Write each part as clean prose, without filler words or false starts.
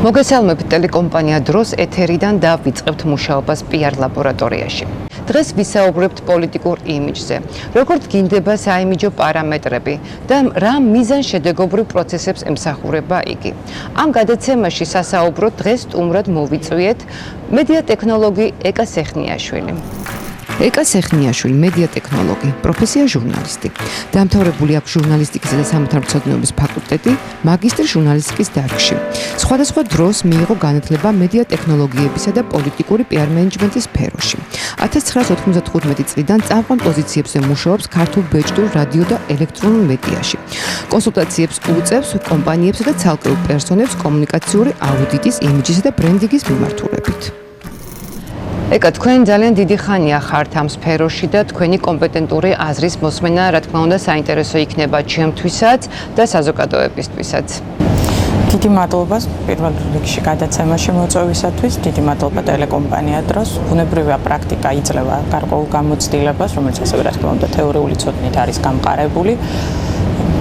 მოგესალმებით ტელეკომპანია დროს ეთერიდან დავიწყებთ მუშაობას PR ლაბორატორიაში. დღეს ვისაუბრებთ პოლიტიკურ იმიჯზე, როგორც გინდება საიმიჯო პარამეტრები და რა მიზანშედეგობრივ პროცესებს ემსახურება იგი. ამ გადაცემაში სასაუბროთ დღეს სტუმრად მოვიწვიეთ მედია ტექნოლოგი ეკა სეხნიაშვილი. ეკა სეხნიაშვილი მედია ტექნოლოგი, პროფესია ჟურნალისტი. დამთავრებული აქვს ჟურნალისტიკისა და სამართალმცოდნეობის ფაკულტეტი, მაგისტრი ჟურნალისტიკის დარგში. სხვადასხვა დროს მიიღო განათლება მედია ტექნოლოგიებისა და პოლიტიკური PR მენეჯმენტის სფეროში. 1995 წლიდან წამყვან პოზიციებზე მუშაობს ქართულ ბეჭდურ რადიო და ელექტრონულ მედიაში. კონსულტაციებს უწევს კომპანიებსა და ცალკეულ პერსონებს კომუნიკაციური აუდიტის, იმიჯისა და ბრენდინგის მიმართულებით. ეკა, თქვენ ძალიან დიდი ხანია ხართ ამ სფეროში და თქვენი კომპეტენტური აზრის მოსმენა, რა თქმა უნდა, საინტერესო იქნება ჩემთვისაც და საზოგადოებისთვისაც. დიდი მადლობა პირველ რიგში გადაცემაში მოწვევისათვის, დიდი მადლობა ტელეკომპანია დროს. ბუნებრივია პრაქტიკა იძლევა გარკვეულ გამოცდილებას, რომელიც ასევე რა თქმა უნდა თეორიული ცოდნით არის გამყარებული.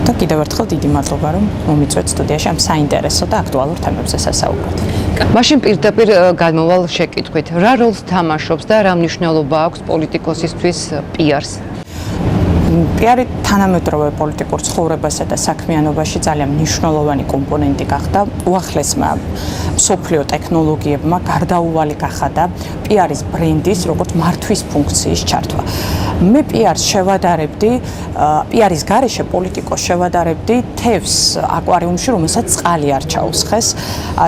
და კიდევ ერთხელ დიდი მადლობა, რომ მომიწვევთ სტუდიაში ამ საინტერესო და აქტუალურ თემებზე სასაუბროთ. მაშინ პირდაპირ გამოვალ შეკითხვით, რა როლს თამაშობს და რა მნიშვნელობა აქვს პოლიტიკოსისთვის PR-ს? PR-ი თანამედროვე პოლიტიკურ ცხოვრებასა და საქმიანობაში ძალიან მნიშვნელოვანი კომპონენტი გახდა. უახლესმა მსოფლიო ტექნოლოგიებმა გარდაუვალი გახადა PR-ის ბრენდის, როგორც მართვის ფუნქციის ჩართვა. მე PR-ს შევადარებდი, PR-ის გარეშე პოლიტიკოს შევადარებდი თევზს აკვარიუმში, რომელსაც წყალი არ ჩაუსხეს.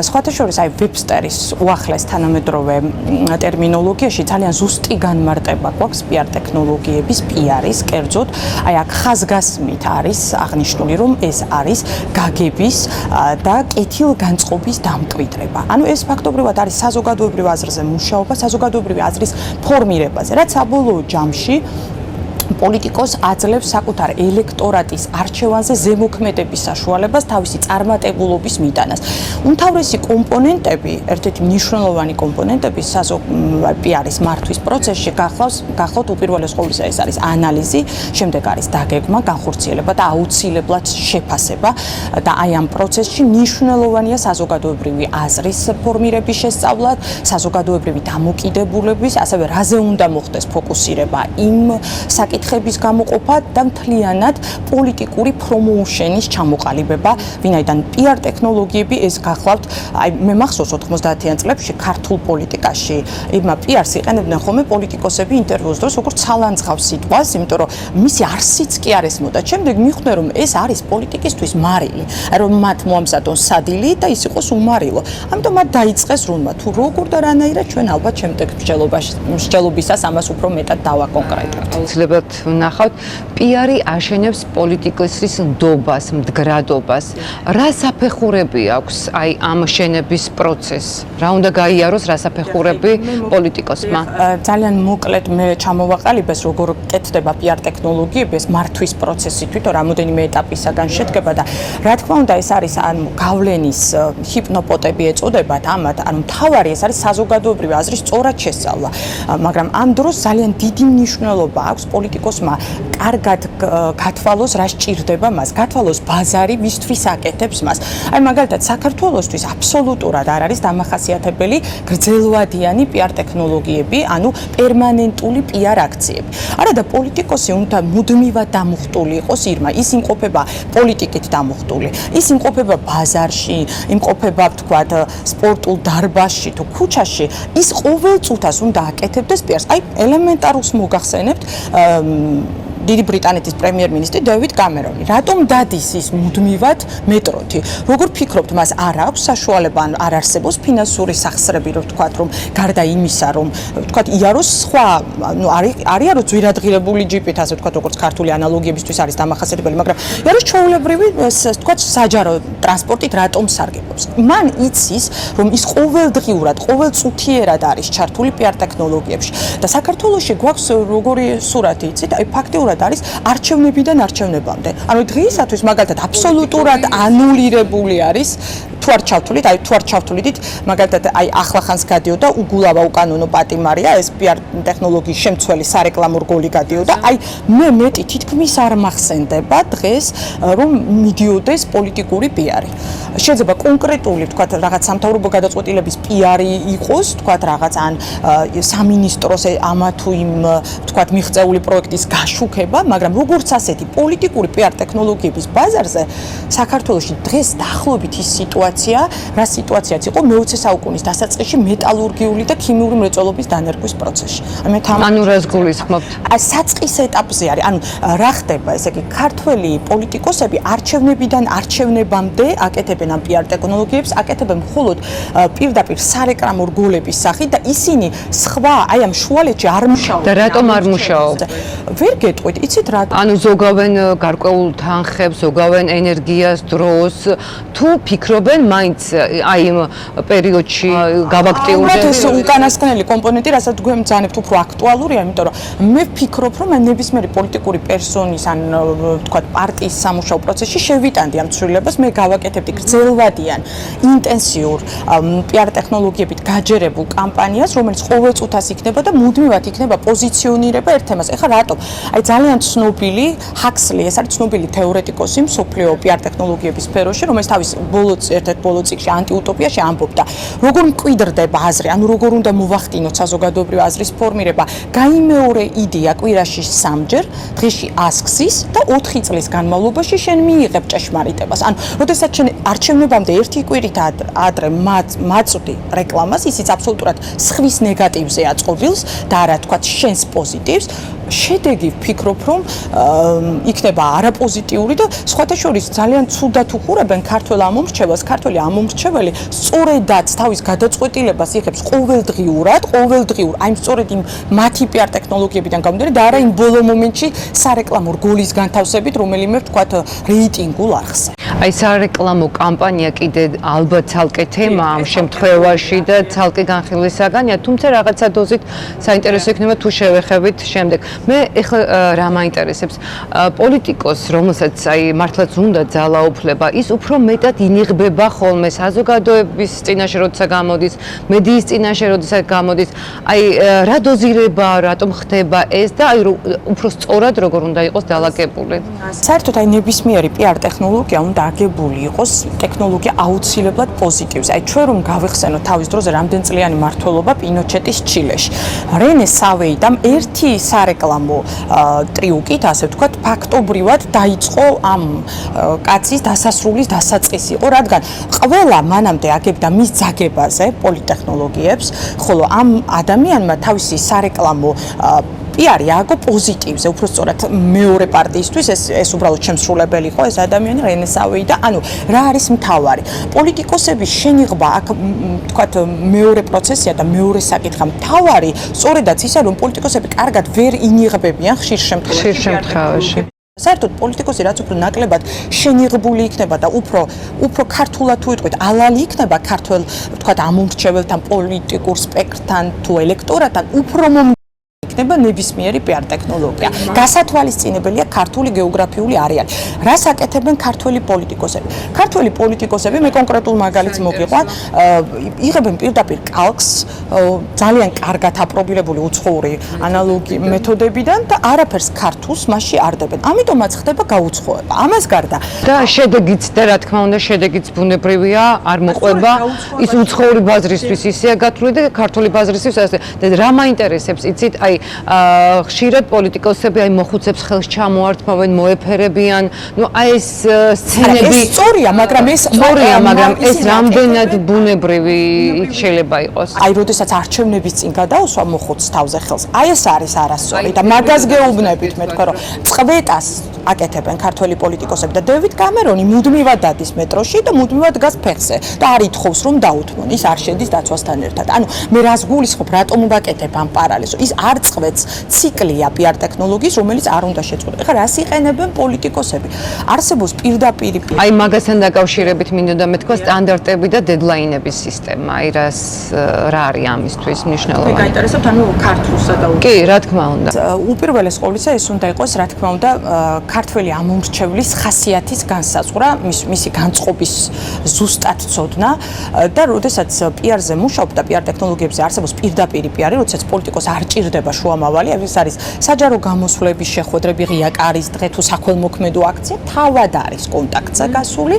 სხვათა შორის, ვებსტერის უახლეს თანამედროვე ტერმინოლოგიაში ძალიან ზუსტი განმარტება გვაქვს PR ტექნოლოგიების, PR-ის, კერძოდ აქ ხაზგასმით არის აღნიშნული, რომ ეს არის გაგების და კეთილგანწყობის დამკვიდრება. ანუ ეს ფაქტობრივად არის საზოგადოებრივ აზრზე მუშაობა, საზოგადოებრივი აზრის ფორმირებაზე, რაც საბოლოო ჯამში პოლიტიკოს აძლევს საკუთარ ელექტორატის არჩევანზე ზემოქმედების საშუალებას, თავისი წარმატებულობის მიტანას. უმთავრესი კომპონენტები, ერთ-ერთი მნიშვნელოვანი კომპონენტები PR-ის მართვის პროცესში გახლავთ უპირველეს ყოვლისა ეს არის ანალიზი, შემდეგ არის დაგეგმა, განხორციელება და აუცილებლად შეფასება და აი ამ პროცესში მნიშვნელოვანია საზოგადოებრივი აზრის ფორმირების შესწავლა, საზოგადოებრივი დამოკიდებულების, ასევე რაზე უნდა მოხდეს ფოკუსირება იმ საკითხების გამოყოფა და მთლიანად პოლიტიკური პრომოუშენის ჩამოყალიბება, ვინაიდან PR ტექნოლოგიები ეს გახლავთ, მე მახსოვს 90-იან წლებში ქართულ პოლიტიკაში იმა PR-ს იყენებდნენ ხოლმე პოლიტიკოსები ინტერვიუს დროს, როგორც სალანძღავს სიტყვას, იმიტომ რომ მისი არსიც კი არ ესმოდა. შემდეგ მიხვდნენ, რომ ეს არის პოლიტიკისთვის მარილი, რომ მათ მოამზადონ სადილი და ის იყოს უმარილო. ამიტომ მათ დაიწყეს რუნმა, თუ როგორ და რანაირად ჩვენ ალბათ შემდეგ მსჯელობისას ამას უფრო მეტად დავაკონკრეტებთ. აუცილებლად ვნახავთ, PR-ი აშენებს პოლიტიკოსის ნდობას, მდგრადობას. რა საფეხურები აქვს აი ამ შენების პროცესს? რა უნდა გაიაროს, რა საფეხურები პოლიტიკოსმა? ძალიან მოკლედ მე ჩამოვაყალიბეს, როგორ კეთდება PR ტექნოლოგიები, ეს მართვის პროცესი თვითონ რამოდენიმე ეტაპისაგან შედგება და რა თქმა უნდა ეს არის გავლენის ჰიპნოპოტები ეწოდებათ ამათ, მთავარი ეს არის საზოგადოებრივი აზრის სწორად შესწავლა. მაგრამ ამ დროს ძალიან დიდი მნიშვნელობა აქვს პოლიტიკოსმა კარგად გათვალოს რა სჭირდება მას, გათვალოს ბაზარი ვისთვის აკეთებს მას. აი მაგალითად საქართველოსთვის აბსოლუტურად არ არის დამახასიათებელი გრძელვადიანი PR ტექნოლოგიები, ანუ პერმანენტული PR აქციები. არა და პოლიტიკოსი უნდა მუდმივად დამუხტული იყოს ირმა, ის იმყოფება პოლიტიკით დამუხტული, ის იმყოფება ბაზარში, იმყოფება ვთქვათ სპორტულ დარბაზში თუ ქუჩაში, ის ყოველ წუთას უნდა აკეთებდეს PR-ს. აი ელემენტარულს მოგახსენებთ დიდი ბრიტანეთის პრემიერ-მინისტრი დევიდ კამერონი. რატომ დადის ის მუდმივად მეტროთი? როგორ ფიქრობთ, მას არ აქვს საშუალება, ან არ არსებობს ფინანსური სახსრები, რომ ვთქვათ, რომ გარდა იმისა, რომ ვთქვათ, იაროს სხვა, ну, არიარო ძვირადღირებული ჯიპით, ასე ვთქვათ, როგორც ქართული ანალოგიებისთვის არის დამახასიათებელი, მაგრამ იაროს ჩვეულებრივი, ვთქვათ, საჯარო ტრანსპორტით რატომ სარგებლობს? მან იცის, რომ ის ყოველდღიურად, ყოველწუთიერად არის ჩართული PR ტექნოლოგიებში და საქართველოში გვაქვს როგორი სურათი, იცით? აი ფაქტიურად არის არჩევნებიდან არჩევნებამდე. ანუ დღეისათვის მაგალითად აბსოლუტურად ანულირებული არის თუ არ ჩავთვლით, თუ არ ჩავთვლით, მაგალითად, ახლახანს გადიოდა უგულავა უკანონო პატიმარია, ეს PR ტექნოლოგიის შემცველი სარეკლამო რგოლი გადიოდა. მე მეტი თითქმის არ მახსენდება დღეს, რომ მიდიოდეს პოლიტიკური PR-ი. შეიძლება კონკრეტული, თქვათ, რაღაც სამთავრობო გადაწყვეტილების PR-ი იყოს, თქვათ, რაღაც ან სამინისტროს ამა თუ იმ, თქვათ, მიღწეული პროექტის გაშუქება, მაგრამ როგორც ასეთი პოლიტიკური PR ტექნოლოგიების ბაზარზე საქართველოში დღეს დაახლოებით ის სიტუაცია, რა სიტუაციაც იყო მე-20 საუკუნის დასაწყისში მეტალურგიული და ქიმიური მრეწველობის დანერგვის პროცესში. ანუ რას გულისხმობთ? საწყის ეტაპზე არის. ანუ რა ხდება, ესე იგი, ქართველი პოლიტიკოსები არჩევნებიდან არჩევნებამდე აკეთებენ ამ PR ტექნოლოგიებს, აკეთებენ მხოლოდ პირდაპირ სარეკლამო რგოლების სახით და ისინი სხვა, ამ შუალედში არ მუშაობენ. და რატომ არ მუშაობენ? ვერ გეტყვით, იცით რატომ? ანუ ზოგავენ გარკვეულ თანხებს, ზოგავენ ენერგიას, დროს, თუ ფიქრობენ მაინც იმ პერიოდში გავაქტიურდნენ. ეს უკანასკნელი კომპონენტი, რასაც გვემძანებთ, უფრო აქტუალურია, იმიტომ რომ მე ვფიქრობ, რომ ნებისმიერი პოლიტიკური პერსონის ან თქვათ პარტიის სამუშაო პროცესში შევიტანდი ამ ცვლილებას, მე გავაკეთებდი გრძელვადიან, ინტენსიურ PR ტექნოლოგიებით გაჯერებულ კამპანიას, რომელიც ყოველ წუთას იქნება და მუდმივად იქნება პოზიციონირება ერთ თემას. ეხლა რატომ? ძალიან ცნობილი ჰაქსლი, ეს არის ცნობილი თეორეტიკოსი მსოფლიო PR ტექნოლოგიების სფეროში, რომელიც თავის ერთ-ერთ ბოლო წიგნში ანტიუტოპიაში ამბობდა, როგორ მკვიდრდება აზრი, ანუ როგორ უნდა მოვახდინოთ საზოგადოებრივი აზრის ფორმირება, გაიმეორე იდეა კვირაში 3-ჯერ, დღეში 100 გზის და 4 წლის განმავლობაში შენ მიიღებ ჭეშმარიტებას. ანუ, როდესაც შენ არჩევნებამდე ერთი კვირით ადრე მაწვდი რეკლამას, ისიც აბსოლუტურად სხვის ნეგატივზე აწყობილს და არა თქვათ შენს პოზიტივს, შედეგი ვფიქრობ, რომ იქნება არაპოზიტიური და სხვათა შორის ძალიან ცუდად უყურებენ ქართველ ამომრჩეველს, ქართველი ამომრჩეველი სწორედაც თავის გადაწყვეტილებას იღებს ყოველდღიურად, აი სწორედ იმ მათი PR ტექნოლოგიებიდან გამომდინარე და არა იმ ბოლო მომენტში სარეკლამო რგოლის განთავსებით, რომელიმე ვთქვათ რეიტინგულ არხზე. აი სარეკლამო კამპანია კიდე ალბათ ცალკე თემა ამ შემთხვევაში და ცალკე განხილვის საგანია, თუმცა რაღაცა დოზით საინტერესო იქნება თუ შევეხებით შემდეგ. მე ეხლა რა მაინტერესებს, პოლიტიკოს, რომელსაც აი მართლაც უნდა ძალაუფლება, ის უფრო მეტად ინიღბება ხოლმე საზოგადოების წინაშე, როცა გამოდის, მედიის წინაშე, როცა გამოდის, აი რა დოზირება, რატომ ხდება ეს და აი უფრო სწორად როგორ უნდა იყოს დალაგებული. საერთოდ აი ნებისმიერი PR ტექნოლოგია უნდა აგებული იყოს ტექნოლოგია აუცილებლად პოზიტივზე. აი ჩვენ რომ გავეხსენოთ თავის დროზე რამდენწლიანი მმართველობა პინოჩეტის ჩილეში. რენე სავეიდამ ერთი სარეკლამო ტრიუკით, ასე ვთქვათ, ფაქტობრივად დაიწყო ამ კაცის დასასრულის დასაწყისი იყო, რადგან ყველა მანამდე აგებდა მის ძაგებაზე პოლიტექნოლოგიებს, ხოლო ამ ადამიანმა თავისი სარეკლამო PR-ი ააგო პოზიტივზე, უფრო სწორად მეორე პარტიისთვის ეს უბრალოდ შემსრულებელი იყო ეს ადამიანი რენე სავეიდა. ანუ რა არის მთავარი? პოლიტიკოსების შენიღბა აქ თქვათ მეორე პროცესია და მეორე საკითხა. მთავარი სწორედაც ისა, რომ პოლიტიკოსები კარგად ვერ ინიღბებიან ხშირ შემთხვევაში. საერთოდ პოლიტიკოსი რაც უფრო ნაკლებად შენიღბული იქნება და უფრო ქართულად თუ იტყვით, ალალი იქნება ქართველ თქვათ ამომრჩეველთან, პოლიტიკურ სპექტრთან თუ ელექტორატთან, უფრო იქნება ნებისმიერი PR ტექნოლოგია. გასათვალისწინებელია ქართული გეოგრაფიული არეალი. რას აკეთებენ ქართველი პოლიტიკოსები? ქართველი პოლიტიკოსები, მე კონკრეტულ მაგალითს მოგიყვან, იღებენ პირდაპირ კალკს ძალიან კარგად აპრობირებული უცხოური ანალოგი მეთოდებიდან და არაფერს ქართულს მასში არ დებენ. ამიტომაც ხდება გაუცხოება. ამას გარდა და შედეგიც და რა თქმა უნდა შედეგიც ბუნებრივია, არ მოყვება ის უცხოური ბაზრისთვის ისეა გათვლილი და ქართული ბაზრისთვის ასე. და რა მაინტერესებს, იცით, აი ხშირად პოლიტიკოსები აი მოხუცებს ხელს ჩამოართმევენ, მოეფერებიან. ნუ აი ეს სცენები სწორია, მაგრამ ეს რამდენად ბუნებრივი შეიძლება იყოს. აი, როდესაც არჩევნების წინ გადაუსვა მოხუცს თავზე ხელს, აი ეს არის არასწორი და მაგას გეუბნებით მე თქვენ, რომ წვეტას აკეთებენ ქართველი პოლიტიკოსები და დევიდ კამერონი მუდმივად დადის მეტროში და მუდმივად დგას ფეხზე და არ ითხოვს რომ დაუთმონ, ის არ შედის დაცვასთან ერთად. ანუ მე რას გულისხმობ, რატომ ვაკეთებ ამ პარალელს? ის არ წვეთს ციკლია PR ტექნოლოგიის, რომელიც არ უნდა შეწყვეტო. ეხლა რას იყენებენ პოლიტიკოსები? არსებობს პირდაპირ აი მაგასთან დაკავშირებით მინდოდა მეთქვა სტანდარტები და დედლაინების სისტემა. აი რა არის ამისთვის მნიშვნელოვანი? გაინტერესებთ, ანუ ქართულსა და კი, რა თქმა უნდა. უპირველეს ყოვლისა ეს უნდა იყოს, რა თქმა უნდა, ქართველი ამომრჩევლის ხასიათის განსაზღვრა, მისი განწყობის ზუსტად ცოდნა და როდესაც PR-ზე მუშაობ და PR ტექნოლოგიებზე არსებობს პირდაპირი PR-ი, როდესაც პოლიტიკოს არ ჭირდება შუამავალი, ეს არის საჯარო გამოსვლების შეხვედრები, ღია კარის დღე თუ საქველმოქმედო აქცია, თავად არის კონტაქტზე გასული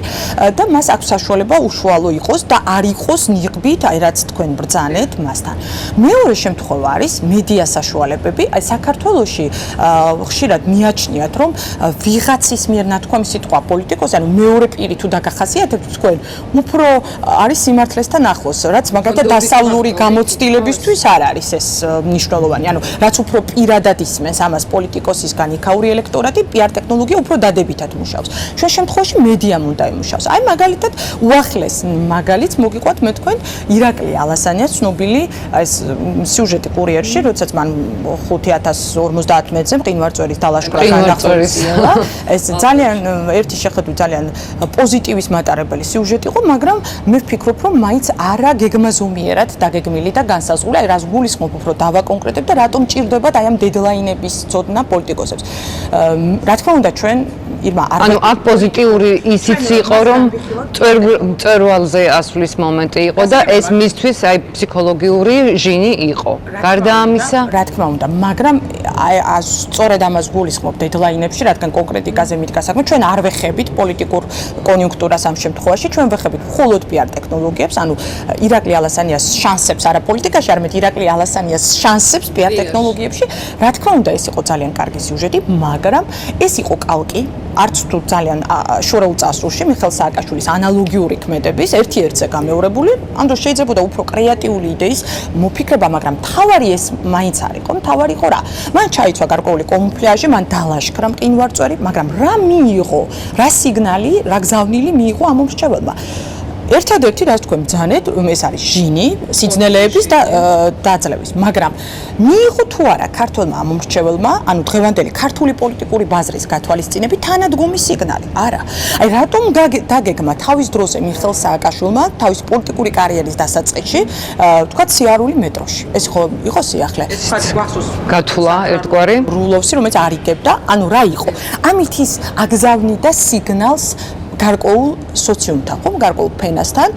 და მას აქვს საშუალება უშუალო იყოს და არ იყოს ნიღბით, აი რაც თქვენ ბრძანეთ მასთან. მეორე შემთხვევა არის მედია საშუალებები, აი საქართველოში ხშირად მიაჩნიათ, რომ ვიღაცის მიერ ნათქვამი სიტყვა პოლიტიკოს, ანუ მეორე პირი თუ დაგახასიათებთ თქვენ, უფრო არის სიმართლესთან ახლოს, რაც მაგალითად დასავლური გამოცდილებისთვის არ არის ეს მნიშვნელოვანი. ანუ რაც უფრო პირადად ისმენს ამას პოლიტიკოსისგან იქაური ელექტორატი, PR ტექნოლოგია უფრო დადებითად მუშაობს. ჩვენ შემთხვევაში მედიამ უნდა იმუშაოს. აი მაგალითად უახლეს მაგალითს მოგიყვათ მე თქვენ ირაკლი ალასანიას ცნობილი ეს სიუჟეტი კურიერში, როდესაც მან 5050 მეტრზე მყინვარწვერის დალაშქრა განახორციელა. ეს ძალიან ერთი შეხედვით ძალიან პოზიტივის მატარებელი სიუჟეტი იყო, მაგრამ მე ვფიქრობ, რომ მაინც არა გეგმაზომიერად დაგეგმილი და განსაზღვრული, აი რას გულისხმობ უფრო დავაკონკრეტებ და რატომ ჭირდებათ აი ამ დედლაინების ცოდნა პოლიტიკოსებს. რა თქმა უნდა ჩვენ ირმა არ ანუ აქ პოზიტიური ისიც იყო, რომ მწერვალზე ასვლის მომენტი იყო და ეს მისთვის აი ფსიქოლოგიური ჟინი იყო. გარდა ამისა, რა თქმა უნდა, მაგრამ აი სწორედ ამას გულისხმობ დედლაინებში, რადგან კონკრეტიკაზე მიდგა საქმე, ჩვენ არ ვეხებით პოლიტიკურ კონიუნქტურას ამ შემთხვევაში, ჩვენ ვეხებით მხოლოდ PR ტექნოლოგიებს, ანუ ირაკლი ალასანიას შანსებს არა პოლიტიკაში, არამედ ირაკლი ალასანიას შანსებს PR ტექნოლოგიებში. რა თქმა უნდა, ეს იყო ძალიან კარგი სიუჟეტი, მაგრამ ეს იყო კალკი არც თუ ძალიან შორეულ წასულში მიხეილ სააკაშვილის ანალოგიური ქმედების ერთ-ერთზე გამეორებული, ამ დროს შეიძლება უფრო კრეატიული იდეის მოფიქრება, მაგრამ თავარი ეს მაინც არ იყო, თავარი იყო რა. მან ჩაიცვა გარკვეული კომუფლიაჟი, მან დალაშქრა მყინვარწვერი, მაგრამ რა მიიღო, რა სიგნალი, რა გზავნილი მიიღო ამომრჩეველმა. ერთადერთი რაც თქვენ ბძანეთ, ეს არის ჟინი, სიძნელეების და დაძლევის, მაგრამ მიიღო თუ არა ქართველმა ამომრჩეველმა, ანუ დღევანდელი ქართული პოლიტიკური ბაზრის გათვალისწინებით თანადგომის სიგნალი? არა. აი რატომ დაგეგმა თავის დროზე მიხეილ სააკაშვილმა თავის პოლიტიკური კარიერის დასაწყისში, თქვა სიარული მეტროში. ეს იყო სიახლე. გათვლა ერთგვარი რულოვსი, რომელიც არიგებდა, ანუ რა იყო? ამით ის აგზავნიდა სიგნალს გარკვეულ სოციუმთან, ხომ, გარკვეულ ფენასთან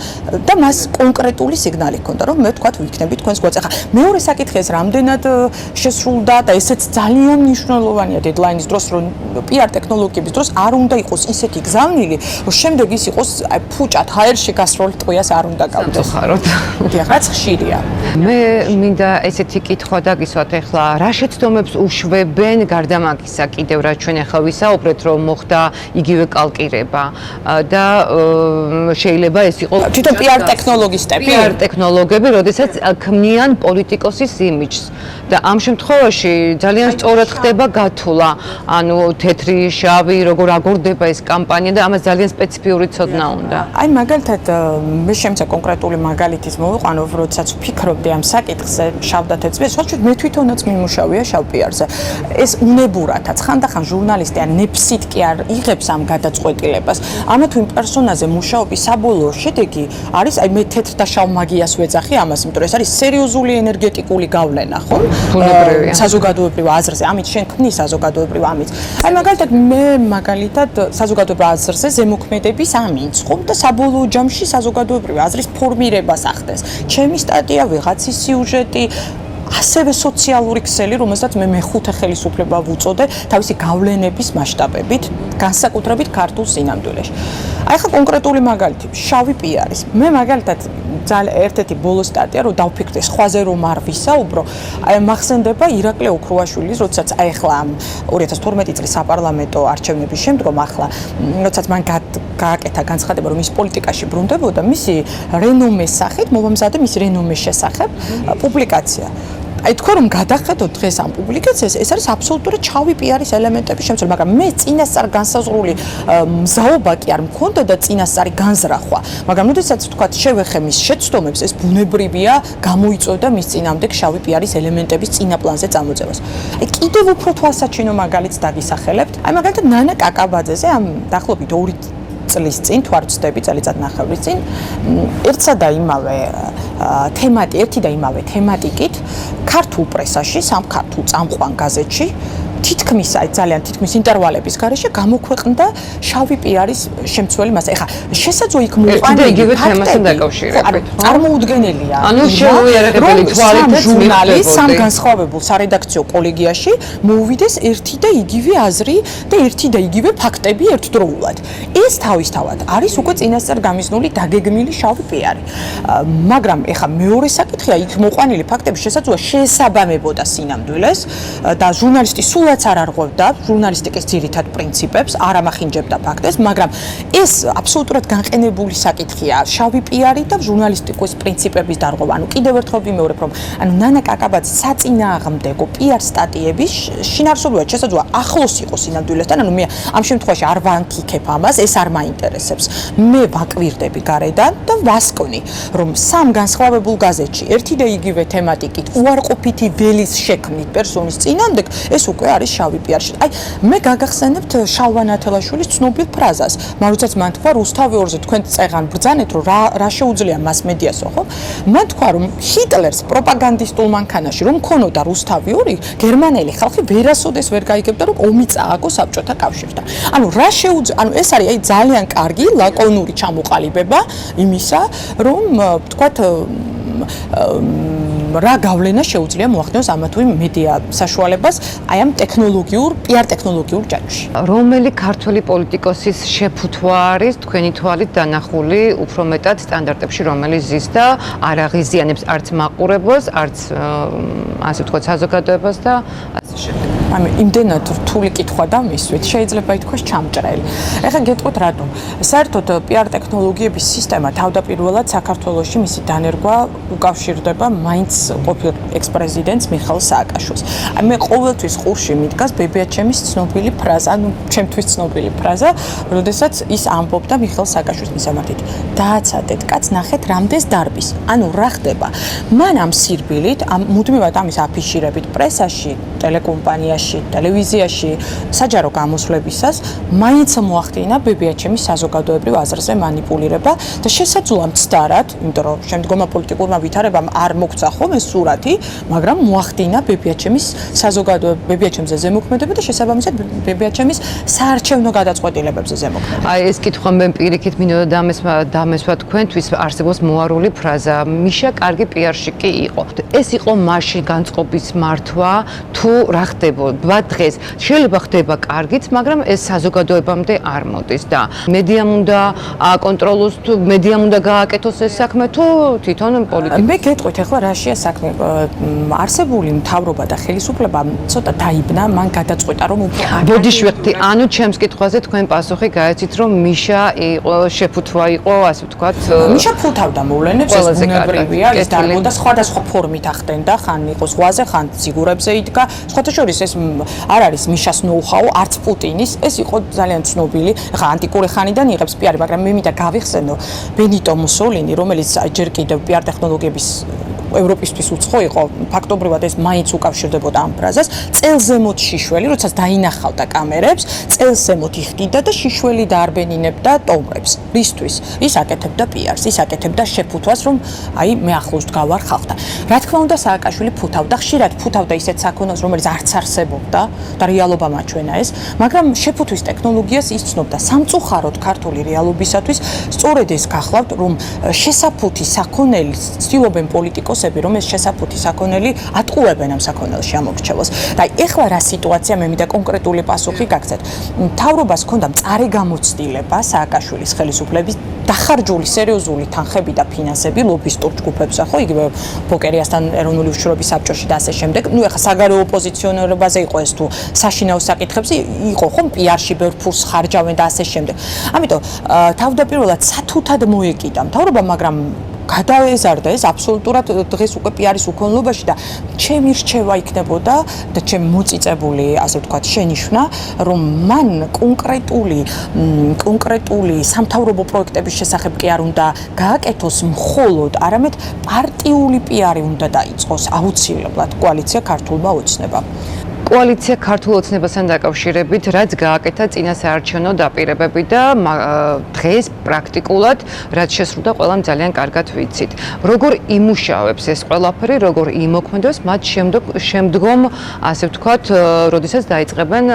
და მას კონკრეტული სიგნალი ჰქონდა, რომ მე თქვათ ვიქნები თქვენს გვერდზე. ხა მეორე საკითხი ეს რამდენად შესრულდა და ესეც ძალიან მნიშვნელოვანია დედლაინის დროს, რომ PR ტექნოლოგიების დროს არ უნდა იყოს ისეთი გზავნილი, რომ შემდეგ ის იყოს ფუჭად ჰაერში გასროლ ტყვიას არ უნდა გავდეს. დიახ, რაც ხშირია. მე მინდა ესეთი კითხვა დაგისვათ ახლა, რა შეცდომებს უშვებენ გარდა მაგისა კიდევ რაც ჩვენ ახლა ვისაუბრეთ, რომ მოხდა იგივე კალკირება და შეიძლება ეს იყოს თვითონ PR ტექნოლოგისტები, PR ტექნოლოგები, როდესაც ქმნიან პოლიტიკოსის იმიჯს და ამ შემთხვევაში ძალიან სწორად ხდება გათვლა, ანუ თეთრი, შავი, როგორ აგორდება ეს კამპანია და ამას ძალიან სპეციფიური ცოდნა უნდა. აი მაგალითად მე შემცა კონკრეტული მაგალითის მოვიყვანო, როდესაც ვფიქრობდი ამ საკითხზე, შავ და თეთრზე, საერთოდ მე თვითონაც მიმუშავია შავ PR-ზე. ეს უნებურათაც ხანდახან ჟურნალისტი ან ნეფსით კი არ იღებს ამ გადაწყვეტილებას. ამა თუ იმ პერსონაჟზე მუშაობის საბოლოო შედეგი არის, აი მე თეთრ და შავ მაგიას ვეძახი ამას, იმიტომ რომ ეს არის სერიოზული ენერგეტიკული გავლენა, ხო? საზოგადოებრივ აზრზე, ამით შენ ქმნის საზოგადოებრივ ამით. აი მაგალითად მე საზოგადოებრივ აზრზე ზემოქმედების ამინც, ხო? და საბოლოო ჯამში საზოგადოებრივ აზრის ფორმირებას ახდენს. ჩემი სტატია, ვიღაცის სიუჟეტი, ასევე სოციალური ქსელი, რომელსაც მე მეხუთე ხელისუფლება ვუწოდე თავისი გავლენების მასშტაბებით, განსაკუთრებით ქართულ სინამდვილეში. აი ხა კონკრეტული მაგალითი, შავი PR-ის. მე მაგალითად ერთ-ერთი ბოლო სტატია, რომ დავფიქრდი სხვაზე რომ არ ვისაუბრო, აი მახსენდება ირაკლი ოქრუაშვილის, როდესაც აი ხლა 2012 წლის საპარლამენტო არჩევნების შემდგომ ახლა, როდესაც მან გააკეთა განცხადება, რომ ის პოლიტიკაში ბრუნდებოდა, მისი რენომეს სახით, მოვამზადე მისი რენომეს შესახებ პუბლიკაცია. აი თქვა რომ გადახედოთ დღეს ამ პუბლიკაციას, ეს არის აბსოლუტურად ჩავი PR-ის ელემენტების შემცველი, მაგრამ მე წინასწარ განსაზღვრული მზაობა კი არ მქონდა და წინასწარი განზრახვა, მაგრამ როდესაც თქვა შევეხე მის შეცდომებს, ეს ბუნებრივია გამოიწვევდა მის წინამდე შავი PR-ის ელემენტების წინა პლანზე წამოწევას. აი კიდევ უფრო თვალსაჩინო მაგალითს დაგისახელებთ. აი მაგალითად ნანა კაკაბაძეზე ამ დაახლოებით 2 წლის წინ, თუ არ ვცდები, წელიწად ნახევრის წინ, ერთი და იმავე თემატიკით ქართულ პრესაში, სამ ქართულ წამყვან გაზეთში თითქმის ძალიან თითქმის ინტერვალების გარეშე გამოქვეყნდა შავი პიარის შემცველი მასა. ეხლა შესაძლოა იქ მოყვანილი იგივე თემასთან დაკავშირებით. წარმოუდგენელია. ანუ შეუიარაღებელი თვალითაც ჟურნალის სამ განსხვავებულ სარედაქციო კოლეგიაში მოუვიდეს ერთი და იგივე აზრი და ერთი და იგივე ფაქტები ერთდროულად. ეს თავისთავად არის უკვე წინასწარ გამიზნული დაგეგმილი შავი პიარი. მაგრამ ეხლა მეორე საკითხია, იქ მოყვანილი ფაქტები შესაძლოა შეესაბამებოდა სინამდვილეს და ჟურნალისტი სულაც არ არღვევდა ჟურნალისტიკის ძირითად პრინციპებს, არ ამახინჯებდა ფაქტებს, მაგრამ ეს აბსოლუტურად განყენებული საკითხია. შავი პიარი და ჟურნალისტიკის პრინციპების დარღვევა. ანუ კიდევ ერთხელ ვიმეორებ, რომ ანუ ნანა კაკაბაძის საწინააღმდეგო პიარ სტატიების შინაარსობრივად შესაძლოა ახლოს იყოს სინამდვილესთან, ანუ მე ამ შემთხვევაში არ ვანკიქებ ამას, ეს არ მაინტერესებს. მე ვაკვირდები გარედან და ვასკვნი, რომ სამ განსხვავებულ გაზეთში ერთი და იგივე თემატიკით უარყოფითი ველის შექმნით პერსონის წინამდებ, ეს უკვე არის შავი პიარში. აი, მე გაგახსენებთ შალვა ნათელაშვილის ცნობილ ფრაზას, როდესაც მან თქვა რუსთავი 2-ზე თქვენ წეღან ბრძანეთ, რომ რა შეუძლია მას-მედიასო, ხო? მან თქვა, რომ ჰიტლერს პროპაგანდისტულ მანქანაში რომ ქონოდა რუსთავი 2, გერმანელი ხალხი ვერასოდეს ვერ გაიგებდა, რომ ომი წააგო საბჭოთა კავშირთან. ანუ ანუ ეს არის აი ძალიან კარგი ლაკონური ჩამოყალიბება იმისა, რომ თქვათ რა გავლენა შეუძლია მოახდინოს ამა თუ იმ მედია საშუალებას აი ამ პიარ ტექნოლოგიურ ჯაჭვში. რომელი ქართველი პოლიტიკოსის შეფუთვა არის თქვენი თვალით დანახული უფრო მეტად სტანდარტებში, რომელიც ზის და არ აღიზიანებს არც მაყურებელს, არც ასე ვთქვათ საზოგადოებას და ასე შემდეგ. ანუ იმდენად რთული კითხვა და მისვით შეიძლება ითქვას ჩამჭრელი. ეხლა გეტყვით რატომ? საერთოდ პიარ ტექნოლოგიების სისტემა თავდაპირველად საქართველოში მისი დანერგვა უკავშირდება მაინც ყოფილ ექს-პრეზიდენტს მიხეილ სააკაშვილს. მე ყოველთვის ყურში მიდგას ბებიაჩემის ცნობილი ფრაზა, ანუ ჩემთვის ცნობილი ფრაზა, როდესაც ის ამბობდა მიხეილ სააკაშვილის მისამართით: "დააცადეთ კაც, ნახეთ რამდენს დარბის." ანუ რა ხდება? მან ამ სირბილით, მუდმივად ამის აფიშირებით პრესაში, ტელეკომპანიაში, ტელევიზიაში, საჯარო გამოსვლებისას მაინც მოახდინა ბებიაჩემის საზოგადოებრივ აზრზე манипуლირება და შესაძლოა მცდარად, იმიტომ რომ შემდგომმა პოლიტიკურმა ვითარებამ არ მოგცა ხოლმე სურათი, მაგრამ მოახდინა ბებიაჩემზე ზემოქმედება და შესაბამისად ბებიაჩემის საარჩევნო გადაწყვეტილებებზე ზემოქმედება. აი ეს კითხვა მე პირიქით მინდოდა დამესვა თქვენთვის არსებობს მოარული ფრაზა: მიშა კარგი პიარში კი იყო. ეს იყო მასში განწყობის მართვა თუ რა ხდება დღეს? შეიძლება ხდება კარგიც, მაგრამ ეს საზოგადოებამდე არ მოდის და მედიამ უნდა აკონტროლოს თუ მედიამ უნდა გააკეთოს ეს საქმე თუ თვითონ პოლიტიკა? მე გეტყვით ახლა რაშია საქმე. არსებული მთავრობა და ხელისუფლება ცოტა დაიბნა, მან გადაწყვეტა რომ უფრო ბოდიშვეხტი, ანუ ჩემს კითხვაზე თქვენ πასუხი გაეცით რომ მიშა იყო შეფუთვა იყო, ასე ვთქვათ. მიშა ფუთავდა მოვლენებს, ეს ბუნებრივია, ეს დარბოდა სხვადასხვა ფორმით ახდენდა, ხან იყო ზღვაზე, ხან ციგურებზე იდგა. სხვათა შორის ეს არ არის მიშას ნოუ-ჰაუ, არც პუტინის, ეს იყო ძალიან ცნობილი. ხა ანტიკური ხანიდან იღებს პიარი, მაგრამ მე მინდა გავიხსენო ბენიტო მუსოლინი, რომელიც ჯერ კიდევ პიარ ტექნოლოგიების ევროპისთვის უცხო იყო, ფაქტობრივად ეს მაინც უკავშირდებოდა ამ ფრაზას. წელზემოთ შიშველი, როდესაც დაინახავდა კამერებს, წელზემოთ იხდიდა და შიშველი დაარბენინებდა ტომრებს. რისთვის? ის აკეთებდა პიარს, ის აკეთებდა შეფუთვას, რომ აი მე ახლოს დგავარ ხალხთან. რა თქმა უნდა, სააკაშვილი ფუთავდა, ხშირად ფუთავდა ისეთ საქონელს, რომელიც არც არსებობდა და რეალობა მაჩვენა ეს, მაგრამ შეფუთვის ტექნოლოგიას იცნობდა. სამწუხაროდ ქართული რეალობისათვის სწორედ ეს გახლავთ, რომ შესაფუთი საქონელი ცდილობენ პოლიტიკოსები, რომ ეს შესაფუთი საქონელი ატყუებენ ამ საქონელში ამორჩევას. და ეხლა რა სიტუაცია, მე მინდა კონკრეტული პასუხი გაგცეთ. მთავრობას ჰქონდა მწარე გამოცდილება სააკაშვილის ხელისუფლების დახარჯული სერიოზული თანხები და ფინანსები ლობისტურ ჯგუფებსა, ხო, იგივე ბოკერიასთან ეროვნული უშუალოების საბჭოში და ასე შემდეგ. ნუ ეხლა საგარეო ოპოზიციონერებაზე იყო ეს თუ საშინაო საკითხებზე იყო, ხო, პიარში ბევრ ფულს ხარჯავენ და ასე შემდეგ. ამიტომ თავდაპირველად სათუთად მოეკიდა მთავრობა, მაგრამ გადაეზარდა ეს აბსოლუტურად დღეს უკვე პიარის უქონლობაში და ჩემი რჩევა იქნებოდა და ჩემი მოწიწებული, ასე ვთქვათ, შენიშვნა, რომ მან კონკრეტული სამთავრობო პროექტების შესახებ კი არ უნდა გააკეთოს მხოლოდ, არამედ პარტიული პიარი უნდა დაიწყოს აუცილებლად კოალიცია ქართულმა ოცნებამ. კოალიცია ქართულ ოცნებასთან დაკავშირებით რაც გააკეთა წინა საარჩევნო დაპირებები და დღეს პრაქტიკულად რაც შესრულდა ყველამ ძალიან კარგად ვიცით. როგორ იმუშავებს ეს ყველაფერი, როგორ იმოქმედებს მათ შემდგომ, ასე ვთქვათ, როდესაც დაიწყებენ